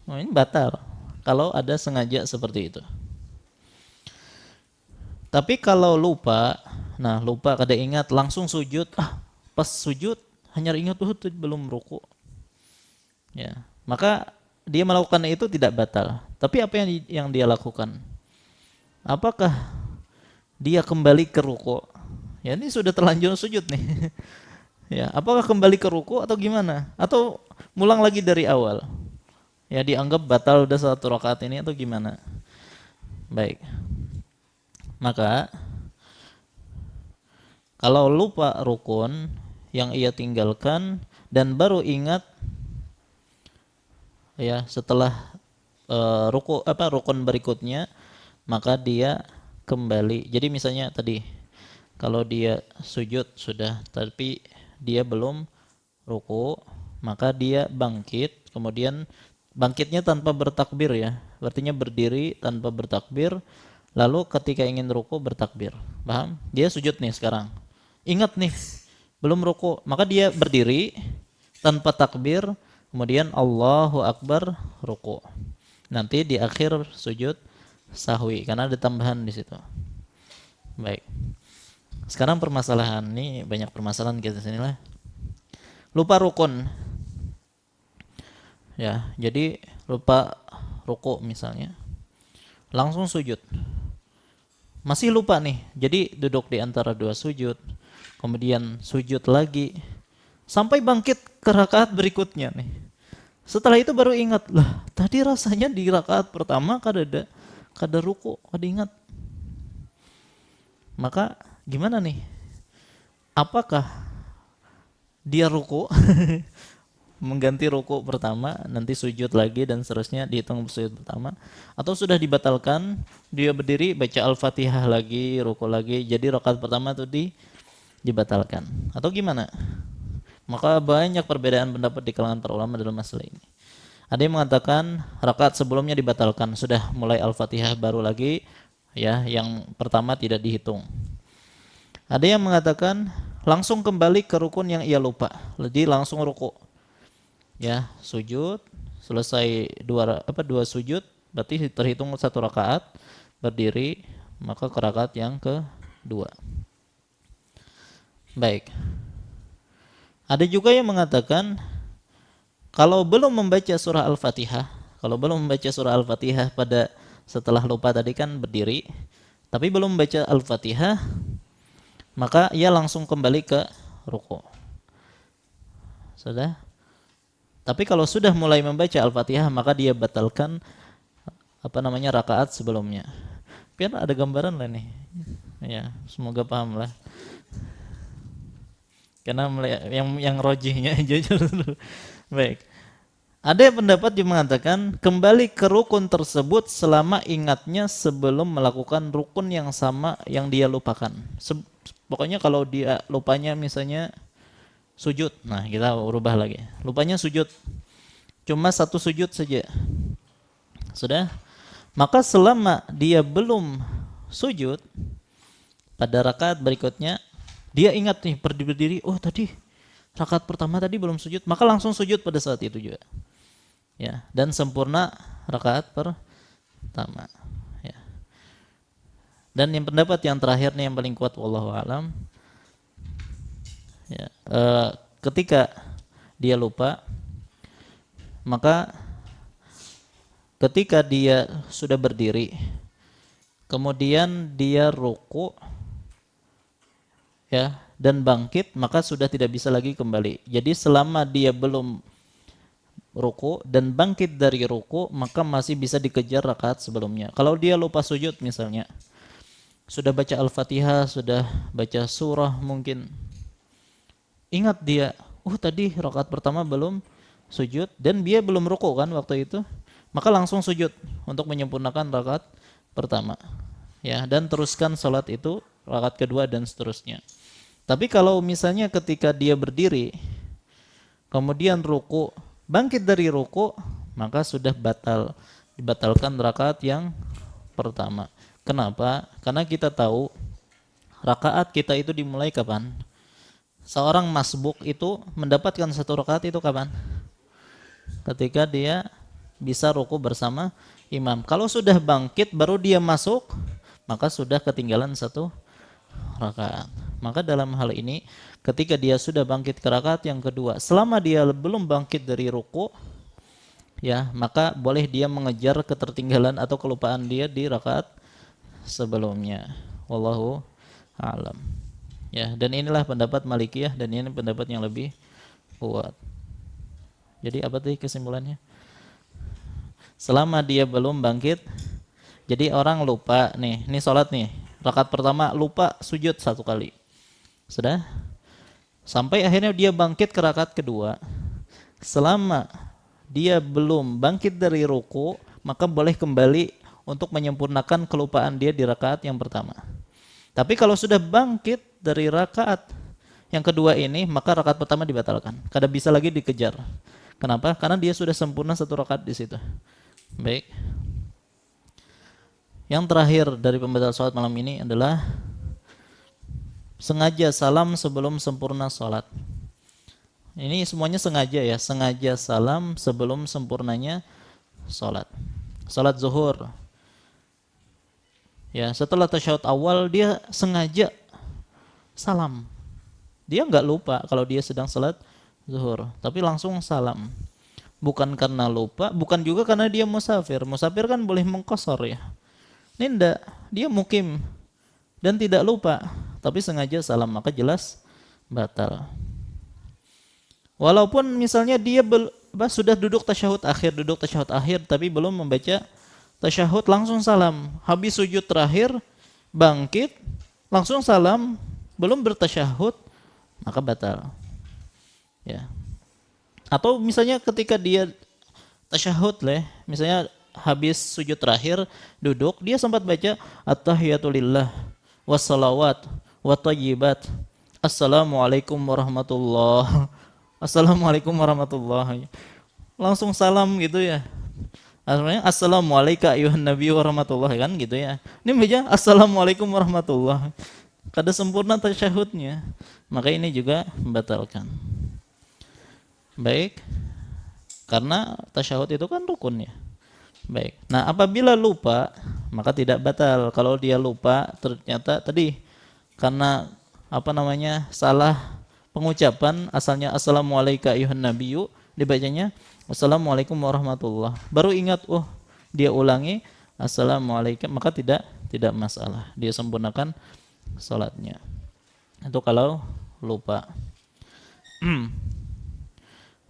Oh, ini batal kalau ada sengaja seperti itu. Tapi kalau lupa, nah lupa kada ingat langsung sujud, pas sujud hanya ingat belum ruku, ya, maka dia melakukan itu tidak batal. Tapi apa yang dia lakukan? Apakah dia kembali ke ruku? Ya, ini sudah terlanjur sujud nih. Ya, apakah kembali ke ruku atau gimana? Atau mulang lagi dari awal? Ya, dianggap batal udah 1 rakaat ini atau gimana? Baik. Maka kalau lupa rukun yang ia tinggalkan dan baru ingat ya setelah rukun berikutnya, maka dia kembali. Jadi misalnya tadi kalau dia sujud sudah tapi dia belum ruku, maka dia bangkit, kemudian bangkitnya tanpa bertakbir ya, artinya berdiri tanpa bertakbir, lalu ketika ingin ruku bertakbir. Paham? Dia sujud nih sekarang, ingat nih belum ruku, maka dia berdiri tanpa takbir, kemudian Allahu Akbar, ruku. Nanti di akhir sujud sahwi karena ada tambahan di situ. Baik. Sekarang permasalahan nih, banyak permasalahan kita sinilah. Lupa rukun. Ya, jadi lupa ruku misalnya. Langsung sujud. Masih lupa nih. Jadi duduk di antara 2 sujud. Kemudian sujud lagi sampai bangkit ke rakaat berikutnya nih. Setelah itu baru ingat, lah tadi rasanya di rakaat pertama kada ruku, kada ingat. Maka gimana nih? Apakah dia ruku mengganti ruku pertama, nanti sujud lagi dan seterusnya dihitung sujud pertama, atau sudah dibatalkan, dia berdiri baca Al-Fatihah lagi, ruku lagi, jadi rakaat pertama itu dibatalkan, atau gimana? Maka banyak perbedaan pendapat di kalangan para ulama dalam masalah ini. Ada yang mengatakan rakaat sebelumnya dibatalkan, sudah mulai Al-Fatihah baru lagi, ya, yang pertama tidak dihitung. Ada yang mengatakan langsung kembali ke rukun yang ia lupa, jadi langsung ruku, ya, sujud, selesai dua sujud, berarti terhitung satu rakaat, berdiri, maka ke rakaat yang kedua. Baik. Ada juga yang mengatakan kalau belum membaca surah Al-Fatihah, pada setelah lupa tadi kan berdiri, tapi belum membaca Al-Fatihah, maka ia langsung kembali ke ruku. Sudah? Tapi kalau sudah mulai membaca Al-Fatihah, maka dia batalkan rakaat sebelumnya. Biar ada gambaran lah nih. Ya, semoga paham lah. Karena yang rojihnya jujur. Baik. Ada pendapat yang mengatakan kembali ke rukun tersebut selama ingatnya sebelum melakukan rukun yang sama yang dia lupakan. Pokoknya kalau dia lupanya misalnya sujud, nah kita ubah lagi. Lupanya sujud, cuma satu sujud saja. Sudah? Maka selama dia belum sujud pada rakaat berikutnya, dia ingat nih berdiri, oh tadi rakaat pertama tadi belum sujud, maka langsung sujud pada saat itu juga. Ya, dan sempurna rakaat pertama. Ya. Dan yang pendapat yang terakhir nih yang paling kuat wallahu alam. Ya, ketika dia lupa, maka ketika dia sudah berdiri, kemudian dia ruku, ya, dan bangkit, maka sudah tidak bisa lagi kembali. Jadi selama dia belum ruku dan bangkit dari ruku, maka masih bisa dikejar rakaat sebelumnya. Kalau dia lupa sujud misalnya, sudah baca Al-Fatihah, sudah baca surah mungkin, ingat dia, tadi rakaat pertama belum sujud dan dia belum ruku kan waktu itu, maka langsung sujud untuk menyempurnakan rakaat pertama. Ya, dan teruskan salat itu rakaat kedua dan seterusnya. Tapi kalau misalnya ketika dia berdiri, kemudian ruku, bangkit dari ruku, maka sudah dibatalkan rakaat yang pertama. Kenapa? Karena kita tahu rakaat kita itu dimulai kapan? Seorang masbuk itu mendapatkan satu rakaat itu kapan? Ketika dia bisa ruku bersama imam. Kalau sudah bangkit baru dia masuk, maka sudah ketinggalan satu rakaat. Maka dalam hal ini ketika dia sudah bangkit ke rakaat yang kedua, selama dia belum bangkit dari ruku, ya, maka boleh dia mengejar ketertinggalan atau kelupaan dia di rakaat sebelumnya. Wallahu a'lam. Ya, dan inilah pendapat Malikiyah dan ini pendapat yang lebih kuat. Jadi apa tadi kesimpulannya? Selama dia belum bangkit, jadi orang lupa nih, ini sholat nih, rakaat pertama lupa sujud satu kali. Sudah? Sampai akhirnya dia bangkit ke rakaat kedua. Selama dia belum bangkit dari ruku, maka boleh kembali untuk menyempurnakan kelupaan dia di rakaat yang pertama. Tapi kalau sudah bangkit dari rakaat yang kedua ini, maka rakaat pertama dibatalkan. Kada bisa lagi dikejar. Kenapa? Karena dia sudah sempurna satu rakaat di situ. Baik. Yang terakhir dari pembatal sholat malam ini adalah sengaja salam sebelum sempurna sholat. Ini semuanya sengaja ya, sengaja salam sebelum sempurnanya sholat. Sholat zuhur, ya, setelah tasyahud awal dia sengaja salam. Dia nggak lupa kalau dia sedang sholat zuhur, tapi langsung salam. Bukan karena lupa, bukan juga karena dia musafir. Musafir kan boleh mengqasar ya. Ini enggak, dia mukim dan tidak lupa, tapi sengaja salam, maka jelas batal. Walaupun misalnya dia sudah duduk tasyahud akhir, tapi belum membaca tasyahud, langsung salam. Habis sujud terakhir, bangkit, langsung salam, belum bertasyahud, maka batal. Ya. Atau misalnya ketika dia tasyahud misalnya habis sujud terakhir duduk, dia sempat baca at-tahiyatulillah wassalawat wa thayyibat assalamualaikum warahmatullahi. langsung salam gitu ya. Artinya assalamualaikum ayuhan nabi warahmatullahi kan gitu ya. Ini meja assalamualaikum warahmatullahi. Kada sempurna tasyahudnya. Maka ini juga membatalkan. Baik. Karena tasyahud itu kan rukun ya. Baik. Nah, apabila lupa maka tidak batal. Kalau dia lupa ternyata tadi karena salah pengucapan, asalnya assalamualaikum ayuhan nabiyyu, dibacanya assalamualaikum warahmatullah. Baru ingat, oh dia ulangi assalamualaikum, maka tidak masalah. Dia sempurnakan salatnya. Itu kalau lupa.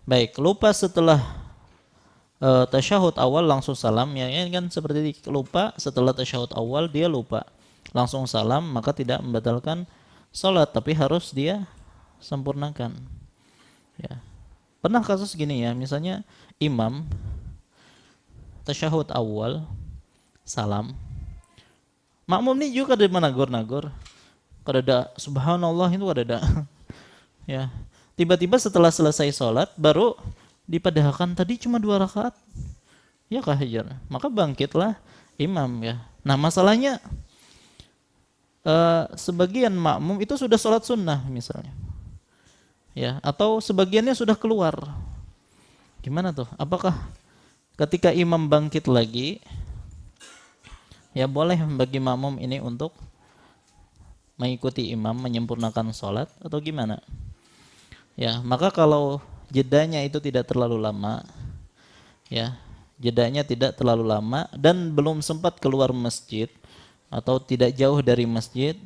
Baik, lupa setelah tasyahud awal langsung salam, ya ini kan seperti lupa setelah tasyahud awal dia lupa langsung salam, maka tidak membatalkan salat, tapi harus dia sempurnakan. Ya. Pernah kasus gini ya, misalnya imam tasyahud awal salam, makmum ini juga ada menagor-nagor, kada ada subhanallah itu kada ada. Ya. Tiba-tiba setelah selesai salat baru dipadahkan tadi cuma 2 rakaat. Ya hajar. Maka bangkitlah imam ya. Nah, masalahnya sebagian makmum itu sudah salat sunnah misalnya. Ya, atau sebagiannya sudah keluar. Gimana tuh? Apakah ketika imam bangkit lagi ya boleh bagi makmum ini untuk mengikuti imam menyempurnakan salat atau gimana? Ya, maka kalau jedanya itu tidak terlalu lama, ya, jedanya tidak terlalu lama dan belum sempat keluar masjid atau tidak jauh dari masjid,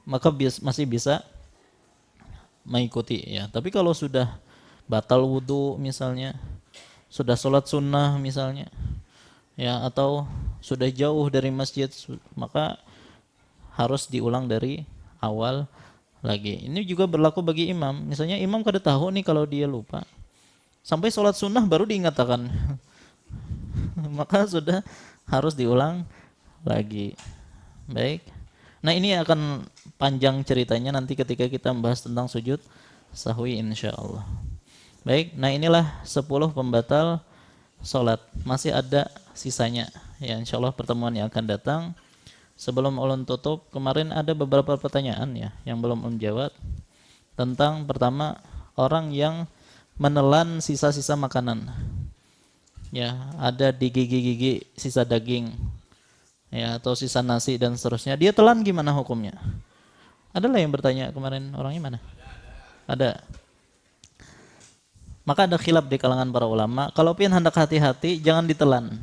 maka masih bisa mengikuti ya. Tapi kalau sudah batal wudu misalnya, sudah sholat sunnah misalnya, ya, atau sudah jauh dari masjid, maka harus diulang dari awal lagi. Ini juga berlaku bagi imam. Misalnya imam kada tahu nih kalau dia lupa, sampai sholat sunnah baru diingatkan, maka sudah harus diulang lagi. Baik. Nah, ini akan panjang ceritanya nanti ketika kita membahas tentang sujud sahwi insyaallah. Baik, nah inilah 10 pembatal sholat. Masih ada sisanya ya, insyaallah pertemuan yang akan datang. Sebelum ulun tutup, kemarin ada beberapa pertanyaan ya yang belum ulun jawab. Tentang pertama, orang yang menelan sisa-sisa makanan. Ya, ada di gigi-gigi sisa daging. Ya, atau sisa nasi dan seterusnya. Dia telan gimana hukumnya? Adalah yang bertanya kemarin, orangnya mana? Ada. Maka ada khilaf di kalangan para ulama. Kalau pian hendak hati-hati, jangan ditelan.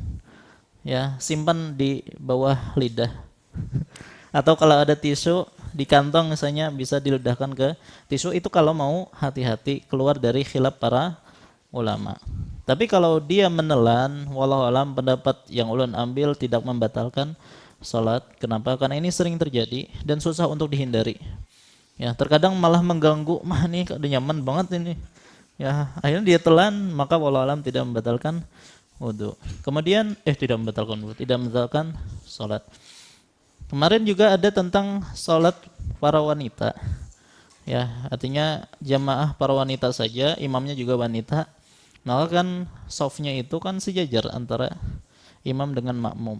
Ya, simpan di bawah lidah. Atau kalau ada tisu di kantong misalnya bisa diledahkan ke tisu, itu kalau mau hati-hati, keluar dari khilaf para ulama. Tapi kalau dia menelan, wallahu alam, pendapat yang ulun ambil tidak membatalkan salat. Kenapa? Karena ini sering terjadi dan susah untuk dihindari. Ya, terkadang malah mengganggu, mah nih kada nyaman banget ini. Ya, akhirnya dia telan, maka wallahu alam tidak membatalkan wudu. Kemudian tidak membatalkan wudu, tidak membatalkan salat. Kemarin juga ada tentang sholat para wanita. Ya, artinya jamaah para wanita saja, imamnya juga wanita. Maka kan shafnya itu kan sejajar antara imam dengan makmum.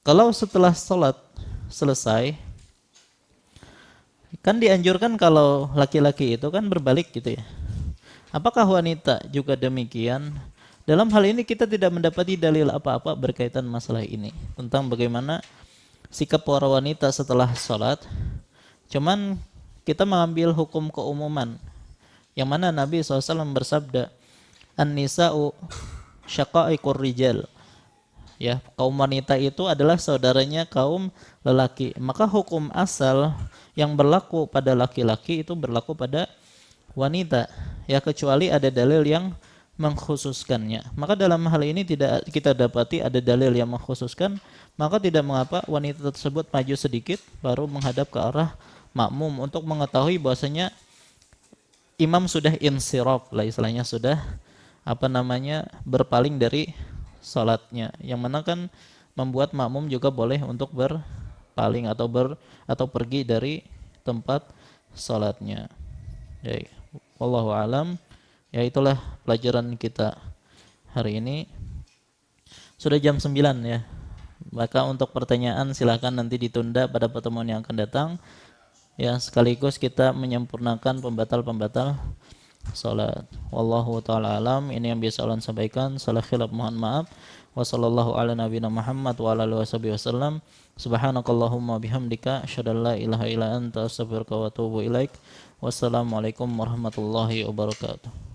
Kalau setelah sholat selesai, kan dianjurkan kalau laki-laki itu kan berbalik gitu ya. Apakah wanita juga demikian? Dalam hal ini kita tidak mendapati dalil apa-apa berkaitan masalah ini. Tentang bagaimana sikap para wanita setelah sholat. Cuman kita mengambil hukum keumuman, yang mana Nabi SAW bersabda, An-nisa'u syaqa'iqur rijal. Ya, kaum wanita itu adalah saudaranya kaum lelaki. Maka hukum asal yang berlaku pada laki-laki itu berlaku pada wanita. Ya, kecuali ada dalil yang mengkhususkannya. Maka dalam hal ini tidak kita dapati ada dalil yang mengkhususkan, maka tidak mengapa wanita tersebut maju sedikit baru menghadap ke arah makmum untuk mengetahui bahwasanya imam sudah insiraf lah, istilahnya sudah berpaling dari salatnya, yang mana kan membuat makmum juga boleh untuk berpaling atau pergi dari tempat salatnya. Wallahu alam. Ya, itulah pelajaran kita hari ini. Sudah jam 9 ya. Maka untuk pertanyaan silakan nanti ditunda pada pertemuan yang akan datang. Ya, sekaligus kita menyempurnakan pembatal-pembatal salat. Wallahu taala alam. Ini yang biasa ulun sampaikan. Salah khilaf mohon maaf. Wa sallallahu ala nabiyina Muhammad wa ala alihi wasallam. Subhanakallahumma bihamdika asyhadu an la ilaha illa anta astaghfiruka wa atubu ilaik. Wassalamualaikum warahmatullahi wabarakatuh.